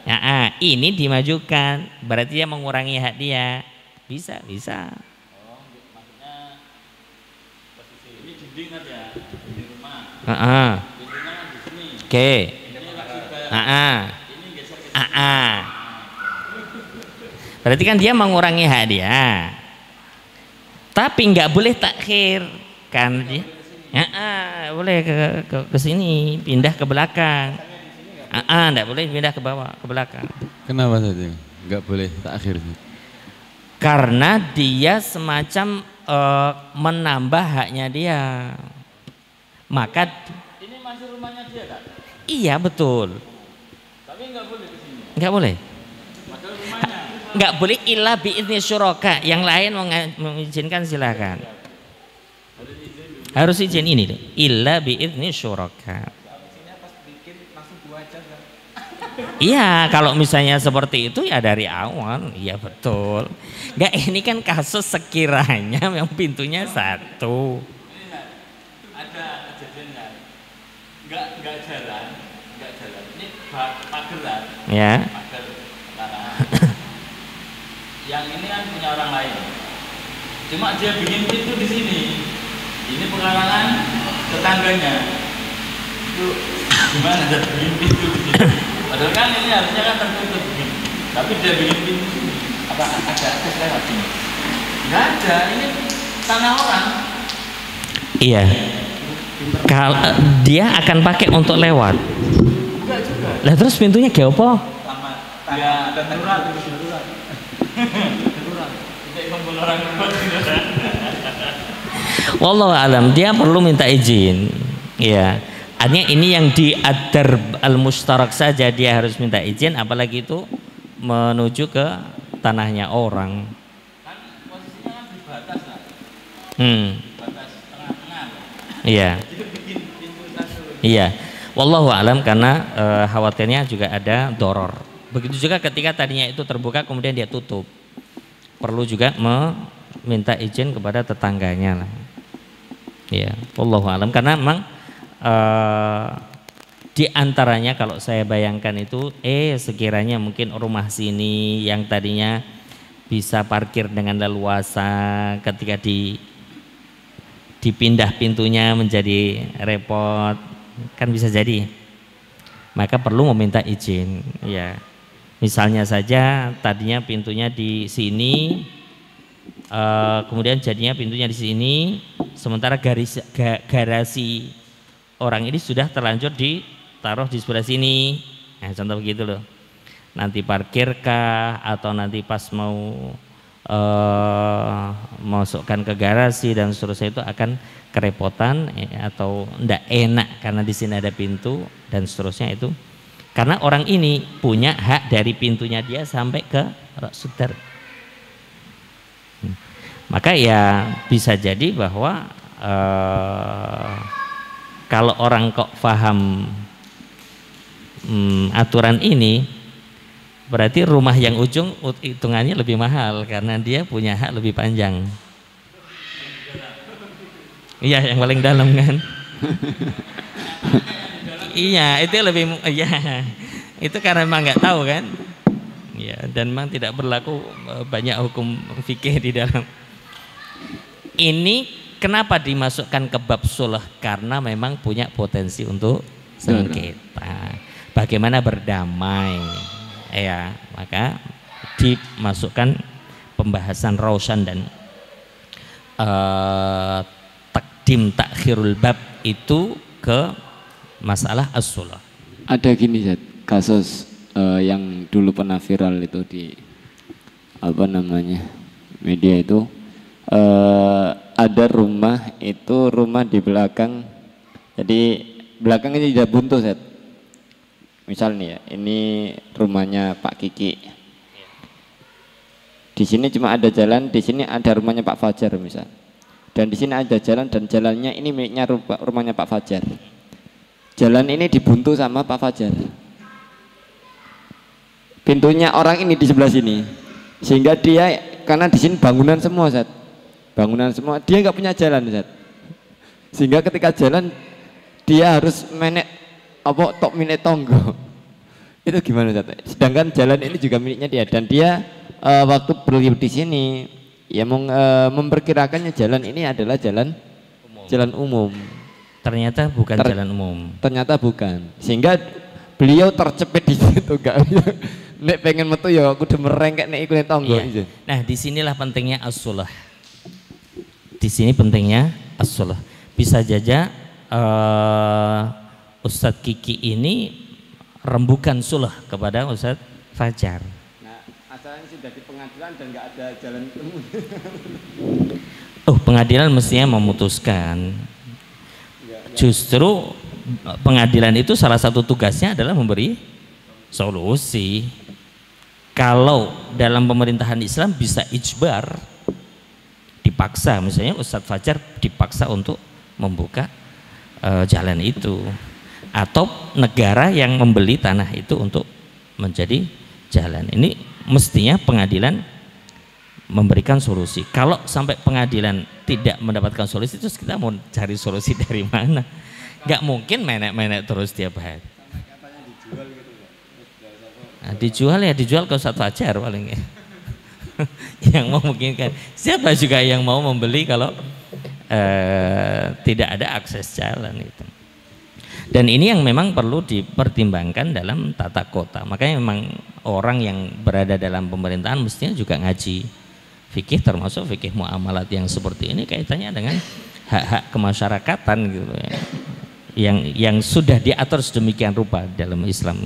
Nah, ini dimajukan, berarti dia mengurangi hak dia. Bisa. Maksudnya posisi ini dinding kan ya, dinding rumah. Dindingnya kan di sini. Oke. Ini geser. Berarti kan dia mengurangi hak dia. Tapi nggak boleh takhir kan dia. Boleh ke sini, pindah ke belakang. Nggak boleh pindah ke bawah, ke belakang. Kenapa saja nggak boleh takhir? Karena dia semacam menambah haknya dia. Maka ini masih rumahnya dia kan? Iya betul. Tapi nggak boleh ke sini. Nggak boleh. Padahal rumahnya. Nggak boleh illa bi'izni syuraka. Yang lain mengizinkan silakan. Harus izin ini deh. Illa bi'izni syuraka. Iya, kalau misalnya seperti itu ya dari awal, iya betul. Nggak, ini kan kasus sekiranya yang pintunya satu. Ada kejadian nggak jalan. Ini pageran. Ya. Pagar yang ini kan punya orang lain. Cuma dia bikin pintu di sini. Ini pengalaman tetangganya. Itu gimana dia bikin pintu gitu. Padahal kan ini harusnya kan tertutup begini. Tapi dia bikin pintu sini. Apa ada akses lewat sini? Nggak ada, ini tanah orang. Iya. Kalau dia akan pakai untuk lewat. Enggak juga. Lah terus pintunya kayak apa? Sama ya darurat. Darurat. Tidak kumpul orang lewat gitu. Wallahu alam, dia perlu minta izin. Ya. Artinya ini yang di ad-darb al-mustarak saja dia harus minta izin, apalagi itu menuju ke tanahnya orang. Kan posisinya kan di batas lah. Batas tengah-tengah. Iya. Jadi bikin pintu satu. Iya. Wallahu alam, karena khawatirnya juga ada doror. Begitu juga ketika tadinya itu terbuka kemudian dia tutup. Perlu juga meminta izin kepada tetangganya lah. Iya, wallahu alam, karena memang di antaranya kalau saya bayangkan itu sekiranya mungkin rumah sini yang tadinya bisa parkir dengan leluasa, ketika dipindah pintunya menjadi repot, kan bisa jadi. Maka perlu meminta izin, ya. Misalnya saja tadinya pintunya di sini, kemudian jadinya pintunya di sini, sementara garasi orang ini sudah terlanjur ditaruh di sebelah sini. Nah, contoh begitu loh. Nanti parkirkah atau nanti pas mau masukkan ke garasi dan seterusnya itu akan kerepotan atau tidak enak karena di sini ada pintu dan seterusnya itu. Karena orang ini punya hak dari pintunya dia sampai ke sudar. Maka ya bisa jadi bahwa kalau orang kok paham aturan ini, berarti rumah yang ujung hitungannya lebih mahal karena dia punya hak lebih panjang. Iya, yang paling dalam kan. Iya, itu lebih, iya, itu karena memang nggak tahu kan, ya, dan memang tidak berlaku banyak hukum fikih di dalam. Ini kenapa dimasukkan ke bab sulh? Karena memang punya potensi untuk sengketa. Bagaimana berdamai, ya, maka dimasukkan pembahasan rausan dan takdim takhirul bab itu ke masalah as-sulh. Ada gini Zat, kasus yang dulu pernah viral itu di media itu, ada rumah di belakang, jadi belakangnya tidak buntu Zat. Misal nih ya, ini rumahnya Pak Kiki. Di sini cuma ada jalan, di sini ada rumahnya Pak Fajar misal. Dan di sini ada jalan dan jalannya ini miliknya rumahnya Pak Fajar. Jalan ini dibuntu sama Pak Fajar. Pintunya orang ini di sebelah sini, sehingga dia karena di sini bangunan semua, Zat. Bangunan semua, dia nggak punya jalan, Zat. Sehingga ketika jalan dia harus tok milik tonggo. Itu gimana, Zat? Sedangkan jalan ini juga miliknya dia dan dia waktu beli di sini ya memperkirakannya jalan ini adalah jalan umum. Ternyata bukan jalan umum. Ternyata bukan. Sehingga beliau tercepet di situ, gak nek pengen metu ya aku udah merengkek nek ikut tonggo. Iya. Nah, disinilah pentingnya as-sulh. Di sini pentingnya as-sulh. Bisa saja Ustadz Kiki ini rembukan sulh kepada Ustadz Fajar. Nah, asalnya sudah di pengadilan dan nggak ada jalan temu. Pengadilan mestinya memutuskan. Justru pengadilan itu salah satu tugasnya adalah memberi solusi. Kalau dalam pemerintahan Islam bisa ijbar, dipaksa, misalnya Ustadz Fajar dipaksa untuk membuka jalan itu, atau negara yang membeli tanah itu untuk menjadi jalan. Ini mestinya pengadilan memberikan solusi. Kalau sampai pengadilan tidak mendapatkan solusi, terus kita mau cari solusi dari mana? Gak mungkin menek-menek terus tiap hari. Nah, dijual ke Ustadz Fajar paling. Yang mau mungkin kan. Siapa juga yang mau membeli kalau tidak ada akses jalan itu. Dan ini yang memang perlu dipertimbangkan dalam tata kota. Makanya memang orang yang berada dalam pemerintahan mestinya juga ngaji fikih, termasuk fikih muamalat yang seperti ini kaitannya dengan hak-hak kemasyarakatan gitu ya. Yang sudah diatur sedemikian rupa dalam Islam.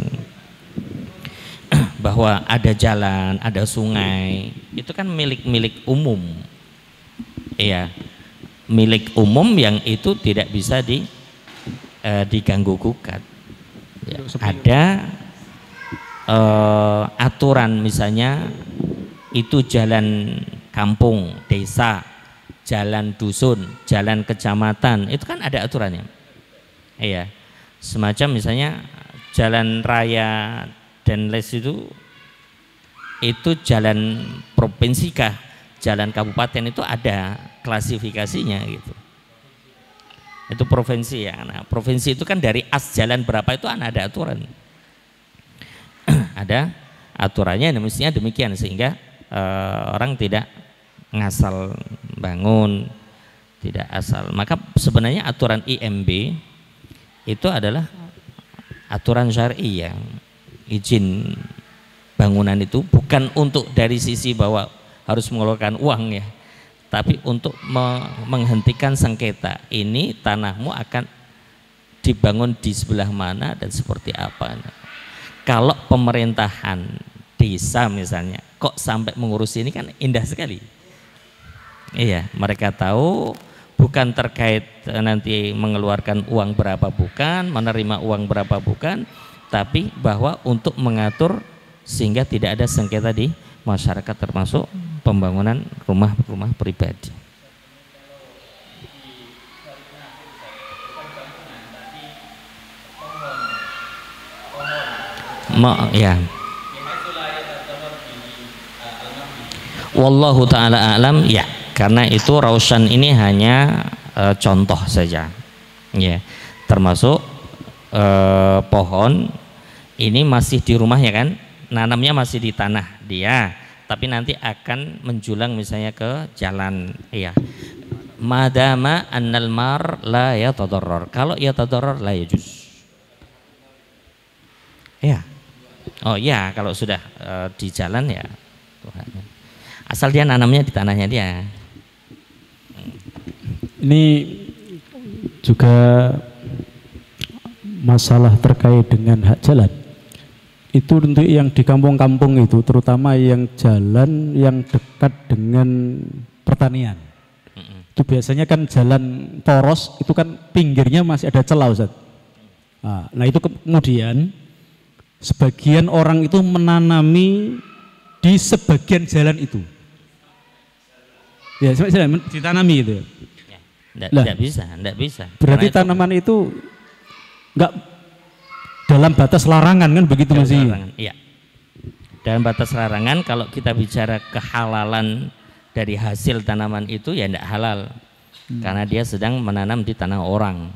Bahwa ada jalan, ada sungai, itu kan milik umum. Iya. Milik umum yang itu tidak bisa diganggu gugat. Ya, ada aturan misalnya itu jalan kampung, desa, jalan dusun, jalan kecamatan, itu kan ada aturannya. Iya. Semacam misalnya jalan raya dan les itu jalan provinsi kah, jalan kabupaten, itu ada klasifikasinya gitu. Itu provinsi ya. Nah, provinsi itu kan dari as jalan berapa itu ada aturan. Ada aturannya, mestinya demikian sehingga orang tidak ngasal bangun, tidak asal. Maka sebenarnya aturan IMB itu adalah aturan syar'i yang izin bangunan itu bukan untuk dari sisi bahwa harus mengeluarkan uang ya, tapi untuk menghentikan sengketa. Ini tanahmu akan dibangun di sebelah mana dan seperti apa. Kalau pemerintahan desa misalnya kok sampai mengurus ini kan indah sekali. Iya, mereka tahu bukan terkait nanti mengeluarkan uang berapa bukan, menerima uang berapa bukan, tapi bahwa untuk mengatur sehingga tidak ada sengketa di masyarakat, termasuk pembangunan rumah-rumah pribadi. Ya. Wallahu taala alam ya, karena itu Raushan ini hanya contoh saja. Ya. Termasuk pohon ini masih di rumah ya kan, nanamnya masih di tanah dia, tapi nanti akan menjulang misalnya ke jalan. Iya. Madama annal mar la yatadarrar. Kalau yatadarrar la yajuz. Ya. Oh iya, kalau sudah di jalan ya Tuhan. Asal dia nanamnya di tanahnya dia. Ini juga masalah terkait dengan hak jalan. Itu untuk yang di kampung-kampung itu, terutama yang jalan yang dekat dengan pertanian. Itu biasanya kan jalan poros, itu kan pinggirnya masih ada celah, Ustaz. Nah itu kemudian sebagian orang itu menanami di sebagian jalan itu. Ya, ditanami itu. Tidak bisa. Berarti tanaman itu enggak dalam batas larangan kan begitu Mas? Iya. Dalam batas larangan. Kalau kita bicara kehalalan dari hasil tanaman itu ya tidak halal, karena dia sedang menanam di tanah orang.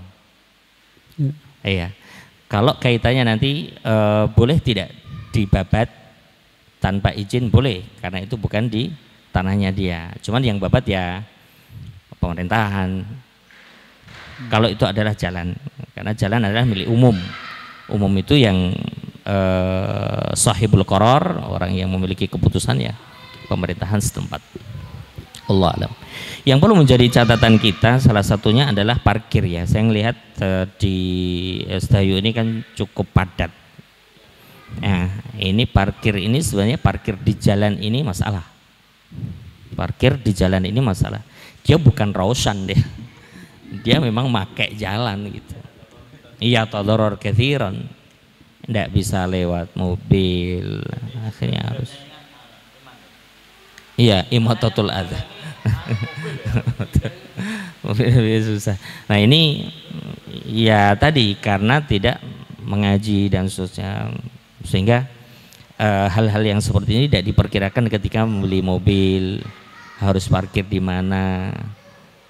Iya. Kalau kaitannya nanti boleh tidak dibabat tanpa izin, boleh, karena itu bukan di tanahnya dia. Cuman yang babat ya pemerintahan. Kalau itu adalah jalan, karena jalan adalah milik umum. Umum itu yang sahibul qaror, orang yang memiliki keputusan ya pemerintahan setempat. Allah alam. Yang perlu menjadi catatan kita salah satunya adalah parkir ya. Saya melihat di Sedayu ini kan cukup padat. Nah, ini parkir ini sebenarnya parkir di jalan ini masalah. Parkir di jalan ini masalah. Dia bukan Raushan deh. Dia memang pakai jalan gitu. Iya, tadoror kathiran. Tidak bisa lewat mobil, akhirnya harus. Iya, imatatul adha. Susah. Nah ini ya tadi karena tidak mengaji dan seterusnya, sehingga hal-hal yang seperti ini tidak diperkirakan ketika membeli mobil, harus parkir di mana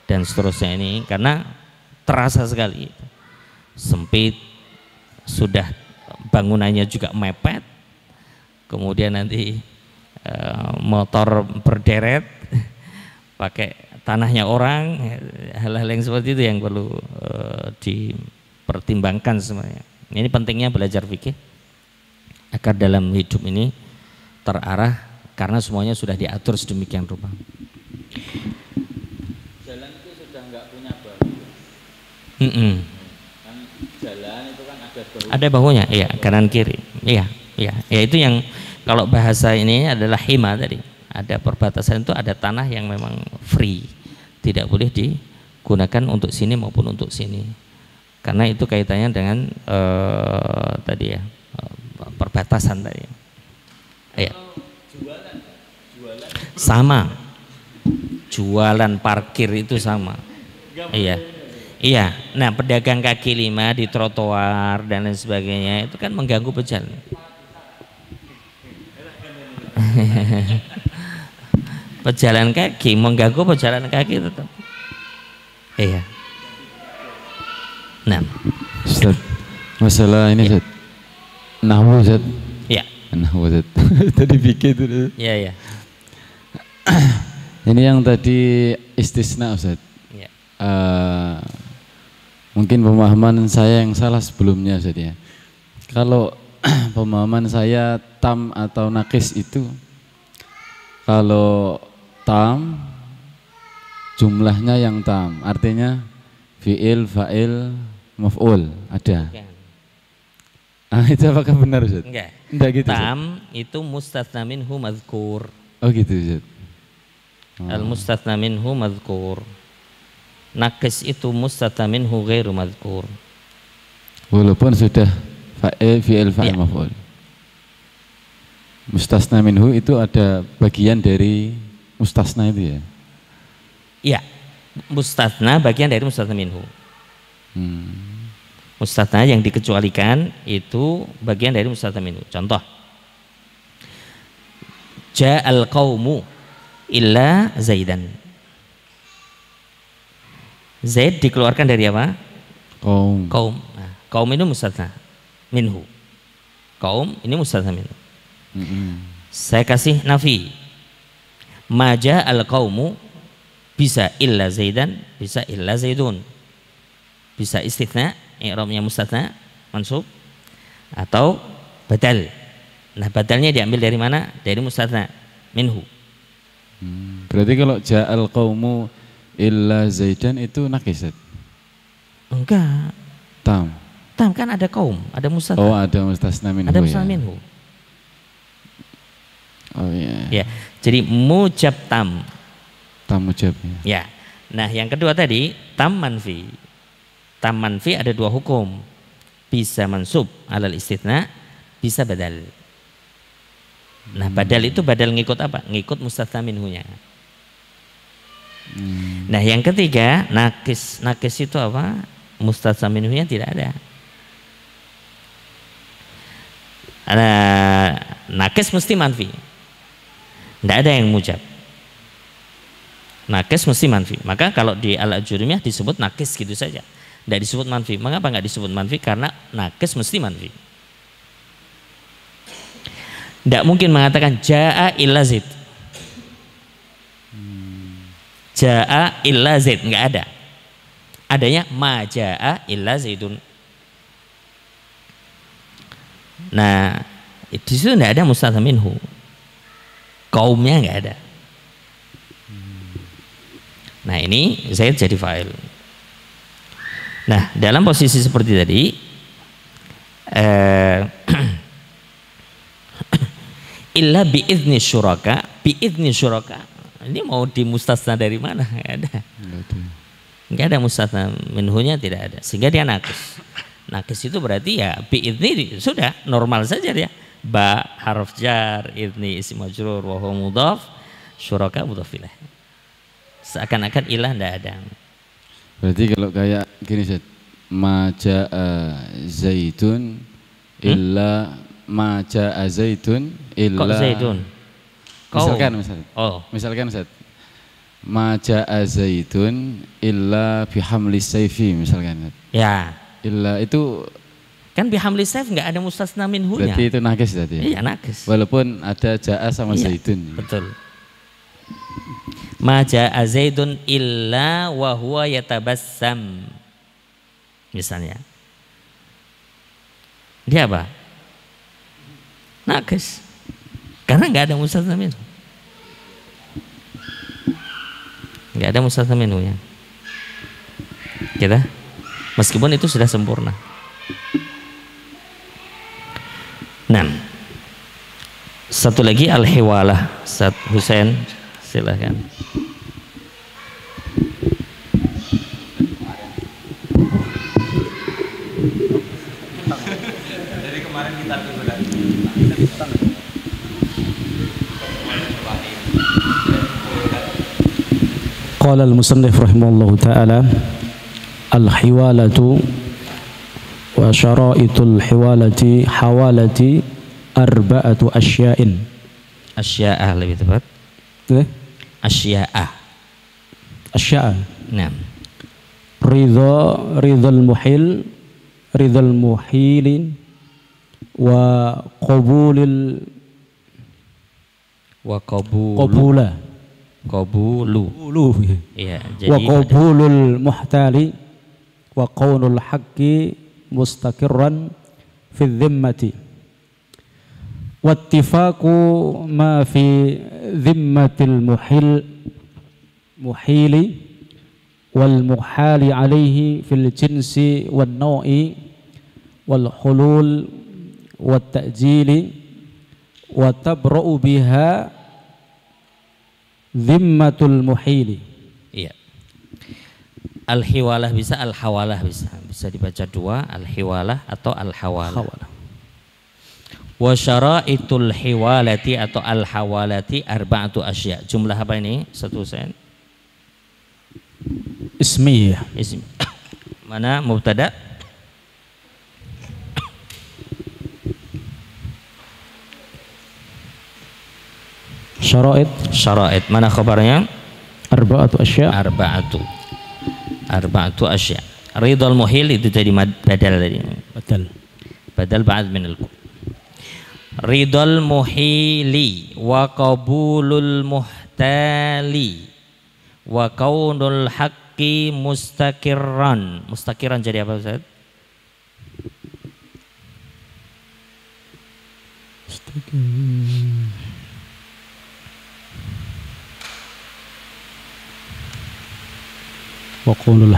dan seterusnya ini, karena terasa sekali sempit, sudah bangunannya juga mepet, kemudian nanti motor berderet pakai tanahnya orang, hal-hal yang seperti itu yang perlu dipertimbangkan semuanya. Ini pentingnya belajar fikih agar dalam hidup ini terarah karena semuanya sudah diatur sedemikian rupa. Jalan itu sudah nggak punya bahu. Kan jalan itu kan ada bahu. Ada bahunya, iya, kanan kiri, iya. Ya itu yang kalau bahasa ini adalah hima tadi. Ada perbatasan itu ada tanah yang memang free, tidak boleh digunakan untuk sini maupun untuk sini. Karena itu kaitannya dengan tadi ya perbatasan tadi. Ya. Sama. Jualan parkir itu sama. Iya. Iya. Nah, pedagang kaki lima di trotoar dan lain sebagainya itu kan mengganggu pejalan. Pejalan kaki mengganggu pejalan kaki tetap. Iya. Nah, Ustaz, masalah ini Ustaz. Nahwu Ustaz. ya, Nahwu Ustaz. Tadi pikir itu. ya. Ini yang tadi istisna Ustaz. Ya. Mungkin pemahaman saya yang salah sebelumnya Ustaz ya. Kalau pemahaman saya tam atau nakis itu, kalau tam jumlahnya yang tam, artinya fi'il, fa'il, maf'ul ada. Bukan. Itu apakah benar Ustaz? Enggak. Enggak gitu Ustaz? Tam itu mustatsna minhu madzkur. Oh gitu Ustaz. Al mustatsna minhu madzkur. Nakis itu mustatsna minhu ghairu madzkur. Walaupun sudah fa'il, fi'il, fa'il, Ya. maf'ul. Mustasna minhu itu ada bagian dari mustasna itu ya? Iya. Mustatsna bagian dari mustatsna minhu. Mustatsna yang dikecualikan itu bagian dari mustatsna minhu. Contoh. Ja'al qaumu illa Zaidan. Zaid dikeluarkan dari apa? Kaum. Kaum. Nah, kaum itu mustatsna minhu. Kaum ini mustatsna minhu. Saya kasih nafi. Maja al qaumu bisa illa Zaidan, bisa illa Zaidun. Bisa istitsna, i'rabnya mustatsna mansub atau badal. Nah, badalnya diambil dari mana? Dari mustatsna minhu. Berarti kalau ja'al qaumu illa Zaidan itu nakis? Enggak. Tam. Tam kan ada kaum, ada mustatsna. Oh, ada mustasna minhu. Ada mustatsna ya? minhu. Oh iya. Ya. Jadi mujab tam. Tam mujabnya. Ya. Nah, yang kedua tadi tam manfi. Tam manfi ada dua hukum. Bisa mansub alal istitsna, bisa badal. Nah, badal itu badal ngikut apa? Ngikut mustatsna minhunya. Nah, yang ketiga nakis. Nakis itu apa? Mustatsna minhunya tidak ada. Nakis mesti manfi. Tidak ada yang mujab. Nakis mesti manfi. Maka kalau di al-ajurumiyah disebut nakis gitu saja. Tidak disebut manfi. Mengapa nggak disebut manfi? Karena nakis mesti manfi. Tidak mungkin mengatakan ja'a illa Zaid. Ja'a illa Zaid. Nggak ada. Adanya ma ja'a illa Zaidun. Nah, di situ tidak ada mustatsna minhu. Kaumnya nggak ada. Nah, ini Zaid jadi fa'il. Nah, dalam posisi seperti tadi illa bi'izni syuraka, bi'izni syuraka. Ini mau dimustasna dari mana? Nggak ada. Nggak ada mustatsna minhunya, tidak ada. Sehingga dia nakis. Nakis itu berarti ya bi'izni sudah normal saja dia. Ba harf jar, idni isim majrur wa huwa mudhaf, syuraka mudhaf ilaih. Seakan-akan ilah tidak ada. Berarti kalau kayak gini Zat, ma ja'a Zaidun illa ma ja'a Zaidun illa. Kok Zaidun? Misalkan Zat, ma ja'a Zaidun illa bihamli sayfi misalkan. Ya. Illa itu kan bihamli sayf nggak ada mustasna minhunya. berarti itu nakis tadi. Iya, nakis. Walaupun ada ja'a sama Iya, Zaidun. betul. Ma jaa Zaidun illa wa huwa yatabassam. Misalnya. Dia apa? Naqis. Karena enggak ada mustatna minhu. Enggak ada mustatna minhunya. Kita meskipun itu sudah sempurna. Nah, satu lagi al-hiwalah. Ustaz Husain, silakan. Dari kemarin kita sudah Qala al-musannif rahimahullahu ta'ala al-hiwalatu wa syara'itul hiwalati hawalati arba'atu asya'in. Asya'ah lebih tepat. Asya'ah. Asya'ah. Nah. Ridhal muhilin wa qabulu. Iya, jadi wa qabulul muhtali wa qaulul haqqi mustaqirran fi dhimmati wattifaqu ma fi dhimmatil muhili wal muhali alaihi fil jinsi wan naw'i wal hulul wat ta'jili wa tabra'u biha dhimmatul muhili. Iya. Al-hiwalah bisa, al-hawalah bisa. Bisa dibaca dua, al-hiwalah atau al-hawalah. Wa syara'itul hiwalati atau al-hawalati arba'atu asya. Jumlah apa ini? Satu sen. Ismiyah. Ism. Mana mubtada? Syara'id. Mana khabarnya? Arba'atu asya. Arba'atu asya. Ridhal muhil itu jadi badal tadi. Badal ba'd min al-ku. Ridhal muhili wa qabulul muhtali wa kaunul haqqi mustaqirran. Mustaqirran jadi apa Ustaz? Wa kaunul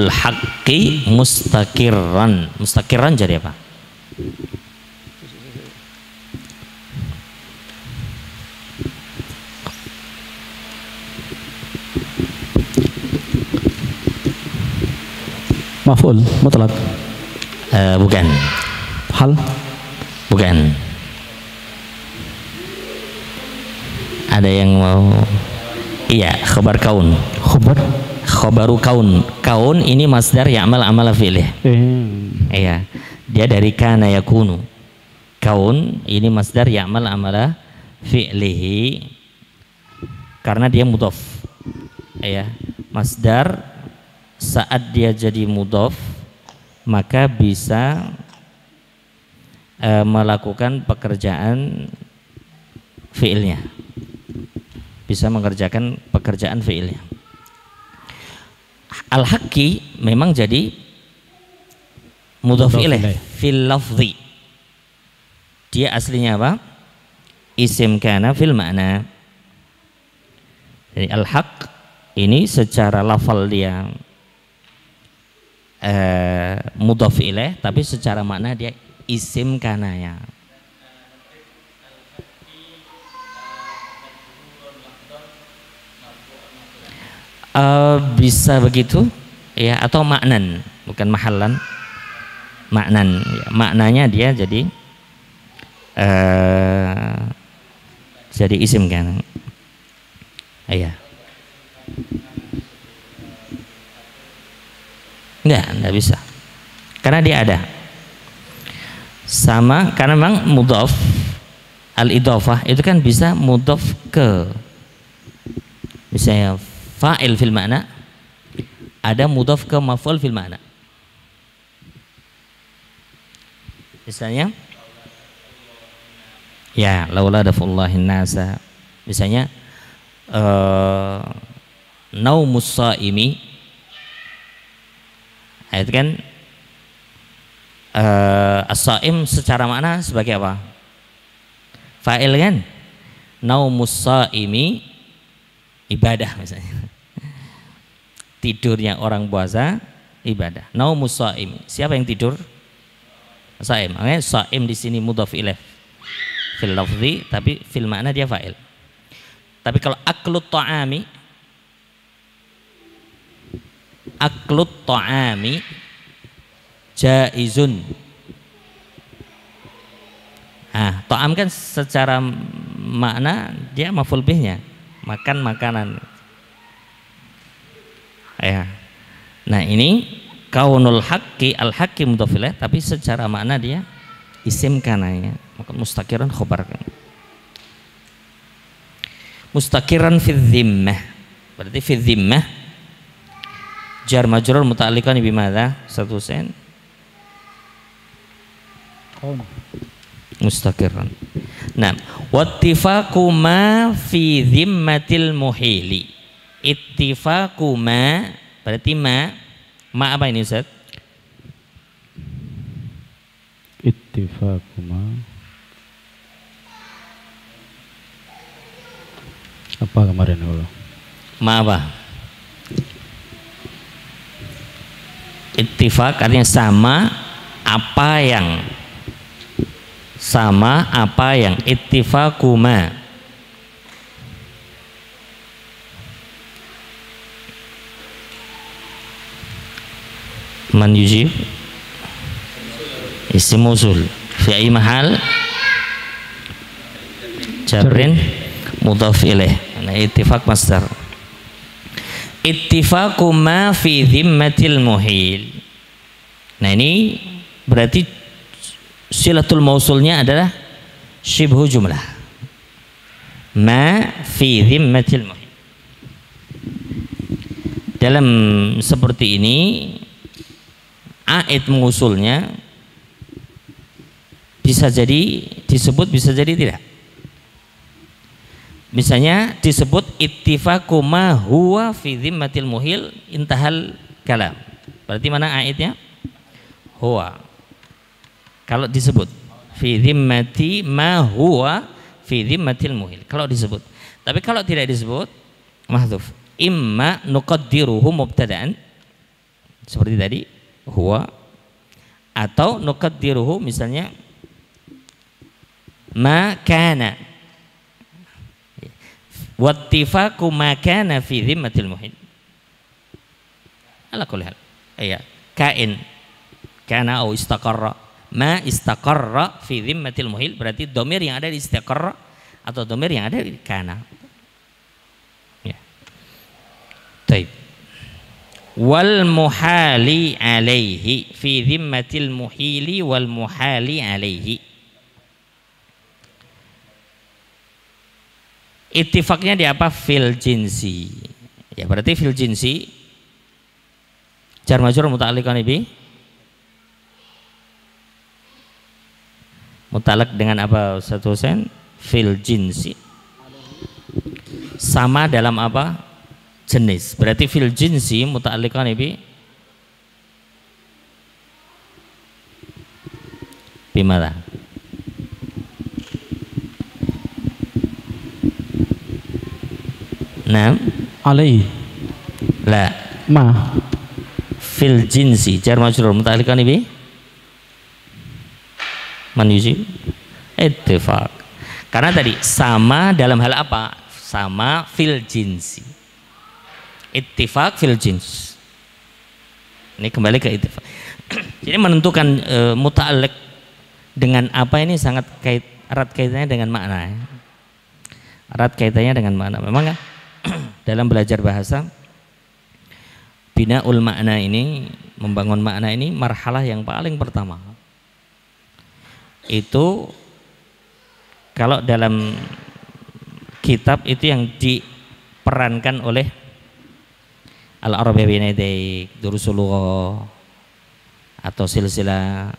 haqqi mustaqirran. Mustaqirran jadi apa? Maf'ul mutlaq. Bukan. Hal? Bukan. Ada yang mau? Iya, khabar kaun. Khabaru kaun. Kaun ini masdar ya'mal amala fi'lih. Iya. Dia dari kana yakunu. Kaun ini masdar ya'mal amala fi'lihi karena dia mudhaf. Iya. Masdar saat dia jadi mudhaf maka bisa melakukan pekerjaan fi'ilnya. Bisa mengerjakan pekerjaan fi'ilnya. Al-haqqi memang jadi mudhaf ilaih fil lafzi. Dia aslinya apa? Isim kana fil ma'na. Jadi al-haqq ini secara lafal dia mudhaf ilaih, tapi secara makna dia isim kananya. Bisa begitu ya, atau maknan, bukan mahallan, maknan ya, maknanya dia jadi isim kan ya. Enggak bisa karena dia ada sama, karena memang mudhaf al-idhafah itu kan bisa mudhaf ke, misalnya fa'il fil ma'na, ada mudhaf ke maf'ul fil ma'na. Misalnya ya laula dafullahin nasa, misalnya naumus shaimi, itu kan as-shaim secara makna sebagai apa? Fa'il kan? Naumus shaimi ibadah misalnya. Tidurnya orang puasa ibadah. Naumus shaimi. Siapa yang tidur? Shaim. Makanya shaim di sini mudhaf ilaih fil lafzi, tapi fil makna dia fa'il. Tapi kalau aklut ta'ami jaizun. Ta'am kan secara makna dia maf'ul bihnya, makan makanan. Ya. Nah, ini kaunul haqqi, al-haqqi mudhaf ilaih, tapi secara makna dia isim kananya, maka mustaqiran khobar. Mustaqiran fi dhimmah, berarti fi dhimmah jar majrur muta'alliqan bi madza? Satu sen mustaqiran. Nah, wattifaqu ma fi dhimmatil muhili. Ittifaqu ma berarti ma apa ini Ustaz? Ittifaqu ma apa kemarin dulu? Ma apa? Ittifaq artinya sama apa yang ittifaqu ma. Man yujib isim mausul fi ai mahal jabrin mudhaf ilaih. Nah, ittifaq masdar. Ittifaqu ma fi dhimmatil muhil. Nah, ini berarti silatul mausulnya adalah syibhu jumlah. Ma fi dhimmatil muhil. Dalam seperti ini aid mengusulnya bisa jadi disebut, bisa jadi tidak. Misalnya disebut ittifaqu ma huwa fi dhimmatil muhil intahal kalam. Berarti mana aidnya? Huwa. Kalau disebut fi dhimmati ma huwa fi dhimmatil muhil. Kalau disebut. Tapi kalau tidak disebut mahdhuf. Imma nuqaddiruhu mubtada'an seperti tadi huwa, atau nuqaddiruhu misalnya ma kana. Wattifaqu ma kana fi dhimmatil muhil. Ala kulli hal. Iya, kain kana au istaqarra. Ma istaqarra fi dhimmatil muhil berarti dhamir yang ada di istaqarra atau dhamir yang ada di kana. Ya. Baik. Wal muhali alaihi fi dhimmatil muhili wal muhali alaihi. Ittifaqnya di apa? Fil jinsi. Ya, berarti fil jinsi jar majrur muta'alliqan bi mutalak dengan apa Ustaz Husain? Fil jinsi, sama dalam apa? Jenis. Berarti fil jinsi muta'alliqan bi bimana? Nah, alai la ma fil jinsi jar majrur muta'alliqan bi man yujib ittifaq. Karena tadi sama dalam hal apa? Sama fil jinsi. Ittifaq fil jins. Ini kembali ke ittifaq. Jadi menentukan muta'alliq dengan apa ini sangat erat kaitannya dengan makna. Ya. Erat kaitannya dengan makna. Memang kan dalam belajar bahasa binaul makna ini, membangun makna ini marhalah yang paling pertama. Itu kalau dalam kitab itu yang diperankan oleh Al-Arabiyyah Baina Yaday, Durusul Lughah atau silsilah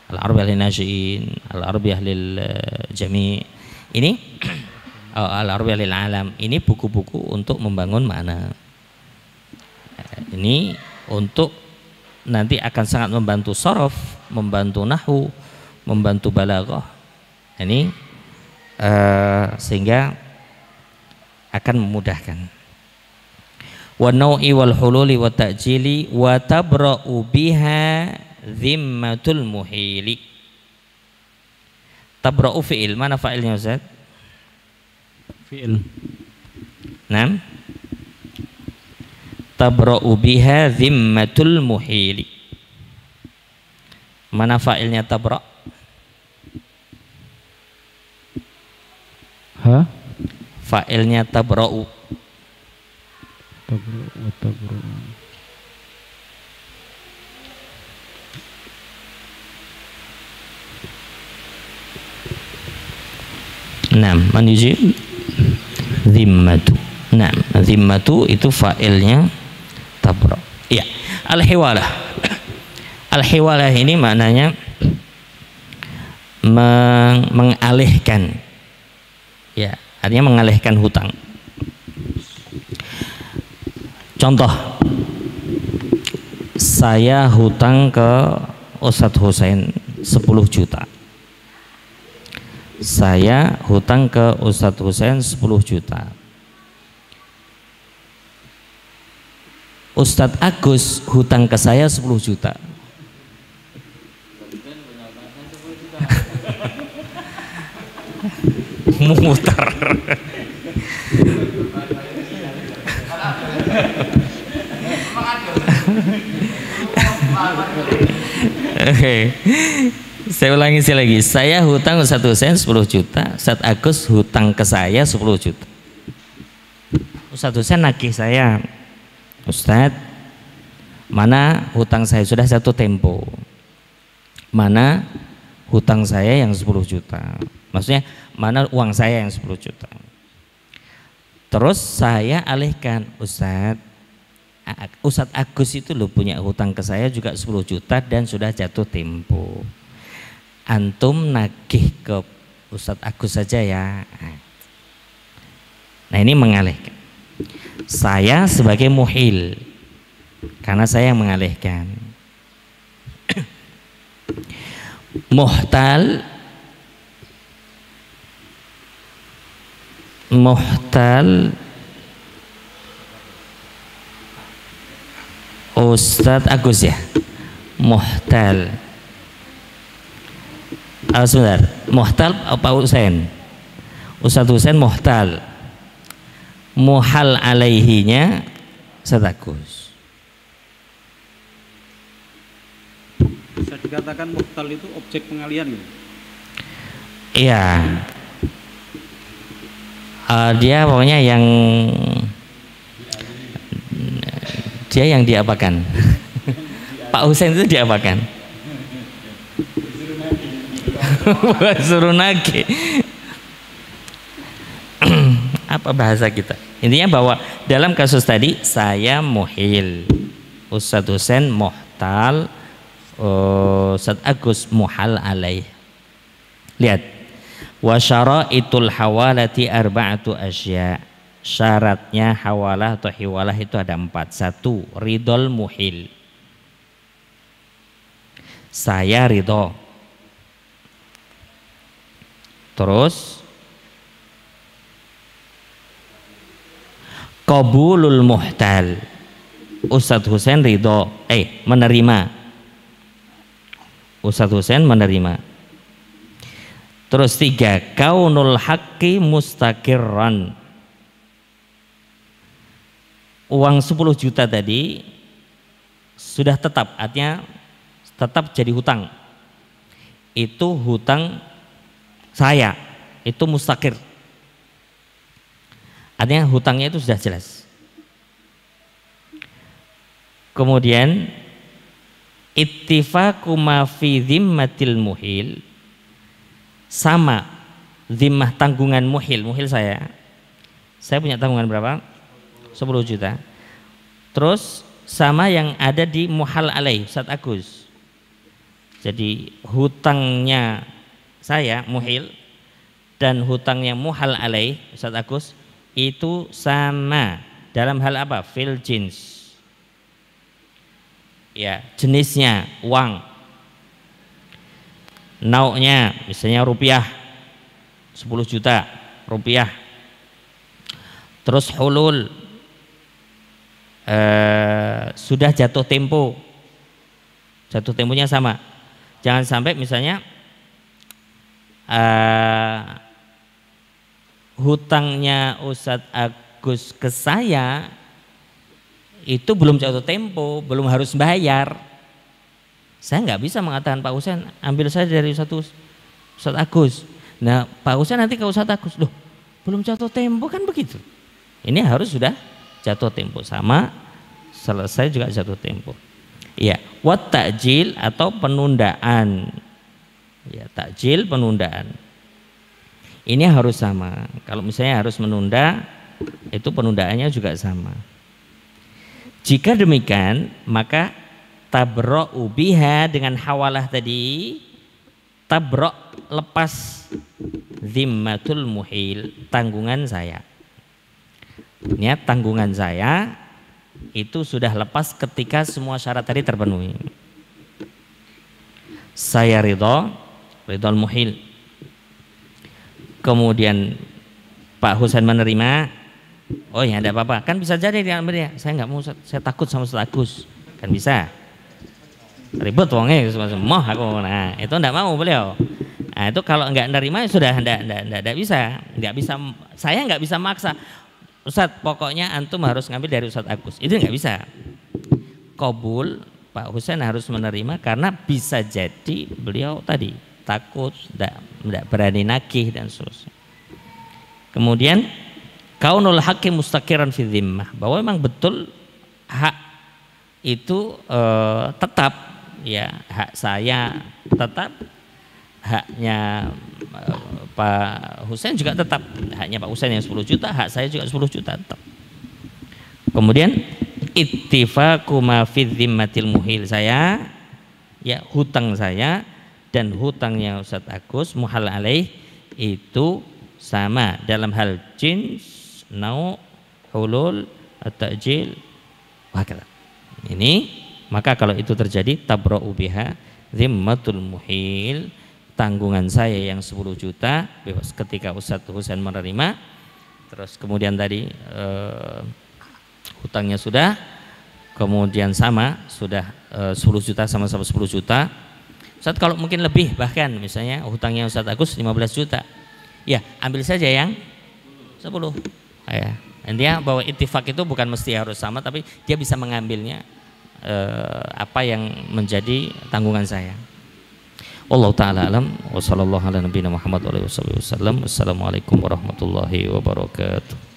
Al-Arabiyyah lin Nasyi'in, Al-Arabiyyah lil Jami'. Ini Al-Arwiyah lil Alam. Ini buku-buku untuk membangun makna. Ini untuk nanti akan sangat membantu sorof, membantu nahwu, membantu balaghah. Ini sehingga akan memudahkan. Wa nau'i wal hululi wa ta'jili wa tabra'u biha dhimmatul muhili. Tabra'u fi'il, mana fa'ilnya Ustaz? Fi'il. Naam. Tabra'u biha dhimmatul muhili. Mana fa'ilnya tabra'? Ha? Fa'ilnya tabra'u. Tabra'u. Naam, man yujib? Dhimmatu. Naam, dhimmatu itu fa'ilnya tabra'. Ya, al-hiwalah. Al-hiwalah ini maknanya mengalihkan. Ya, artinya mengalihkan hutang. Contoh, saya hutang ke Ustadz Husain 10 juta. Saya hutang ke Ustadz Husain 10 juta. Ustadz Agus hutang ke saya 10 juta. Mutar. Oke. Saya ulangi lagi. Saya hutang Ustadz Husain 10 juta. Ustadz Agus hutang ke saya 10 juta. Ustadz Husain nagih saya, Ustadz, mana hutang saya sudah jatuh tempo, mana hutang saya yang 10 juta, maksudnya mana uang saya yang 10 juta. Terus saya alihkan, Ustadz Agus itu loh punya hutang ke saya juga 10 juta dan sudah jatuh tempo, antum nagih ke Ustadz Agus saja ya. Nah ini mengalihkan. Saya sebagai muhil, karena saya yang mengalihkan. Muhtal Ustadz Agus ya. Muhtal. Sebentar, muhtal apa Husain? Ustadz Husain muhtal. Muhal alaihinya Ustadz Agus. Bisa dikatakan muhtal itu objek pengalihan gitu? Iya. Dia pokoknya dia yang diapakan? Pak Husain itu diapakan? Suruh nagih. Apa bahasa kita? Intinya bahwa dalam kasus tadi saya muhil, Ustadz Husain muhtal, Ustadz Agus muhal alaih. Lihat, wa syara'itul hawalati arba'atu asya. Syaratnya hawalah atau hiwalah itu ada 4. 1. Ridol muhil. Saya ridho. Terus qabulul muhtal. Ustadz Husain ridho, menerima. Ustadz Husain menerima. Terus 3, kaunul haqqi mustaqirran. Uang 10 juta tadi sudah tetap, artinya tetap jadi hutang. Itu hutang saya, itu mustaqir. Artinya hutangnya itu sudah jelas. Kemudian ittifaqu ma fi dhimmatil muhil, sama zimmah tanggungan muhil saya punya tanggungan berapa? 10 juta. Terus sama yang ada di muhal alaih Ustadz Agus. Jadi hutangnya saya muhil dan hutang yang muhal alaih, Ustaz Agus, itu sama dalam hal apa? Fil jins. Ya, jenisnya uang. Nauknya misalnya rupiah 10 juta rupiah. Terus hulul sudah jatuh tempo. Jatuh temponya sama. Jangan sampai misalnya hutangnya Ustadz Agus ke saya itu belum jatuh tempo, belum harus bayar. Saya nggak bisa mengatakan Pak Husain ambil saya dari Ustadz Agus. Nah Pak Husain nanti ke Ustadz Agus, loh belum jatuh tempo kan begitu. Ini harus sudah jatuh tempo, sama selesai juga jatuh tempo. Ya, wat takjil atau penundaan. Ya, takjil penundaan. Ini harus sama. Kalau misalnya harus menunda, itu penundaannya juga sama. Jika demikian, maka tabra'u biha dengan hawalah tadi, tabra' lepas zimmatul muhil, tanggungan saya. Ini tanggungan saya itu sudah lepas ketika semua syarat tadi terpenuhi. Saya ridhol muhil. Kemudian Pak Husain menerima, oh ya tidak apa-apa, kan bisa jadi dia, saya nggak mau, saya takut sama Ustaz Agus, kan bisa. Ribet wongnya semua aku, nah itu tidak mau beliau. Nah itu kalau nggak menerima sudah tidak bisa, saya nggak bisa maksa. Ustadz pokoknya antum harus ngambil dari Ustadz Agus, itu nggak bisa. Qabul, Pak Husain harus menerima karena bisa jadi beliau tadi takut, tidak berani nagih dan seterusnya. Kemudian kaunul haqqi mustaqiran fi dhimmah, bahwa memang betul hak itu tetap, ya hak saya tetap, haknya Pak Husain juga tetap, haknya Pak Husain yang 10 juta, hak saya juga 10 juta tetap. Kemudian ittifaqu ma fi dhimmatil muhil, saya ya hutang saya dan hutangnya Ustadz Agus muhal alaih itu sama dalam hal jins, nau, hulul, at-ta'jil, wakalah. Ini maka kalau itu terjadi tabra'u biha zimmatul muhil, tanggungan saya yang 10 juta bebas ketika Ustadz Husain menerima. Terus kemudian tadi hutangnya sudah, kemudian sama sudah 10 juta sama-sama 10 juta. Ustadz kalau mungkin lebih, bahkan misalnya hutangnya Ustadz Agus 15 juta, ya ambil saja yang 10. Ya, intinya bahwa ittifaq itu bukan mesti harus sama, tapi dia bisa mengambilnya apa yang menjadi tanggungan saya. Wallahu ta'ala alam wa sallallahu ala nabiyina Muhammad wa alihi wasallam. Assalamualaikum warahmatullahi wabarakatuh.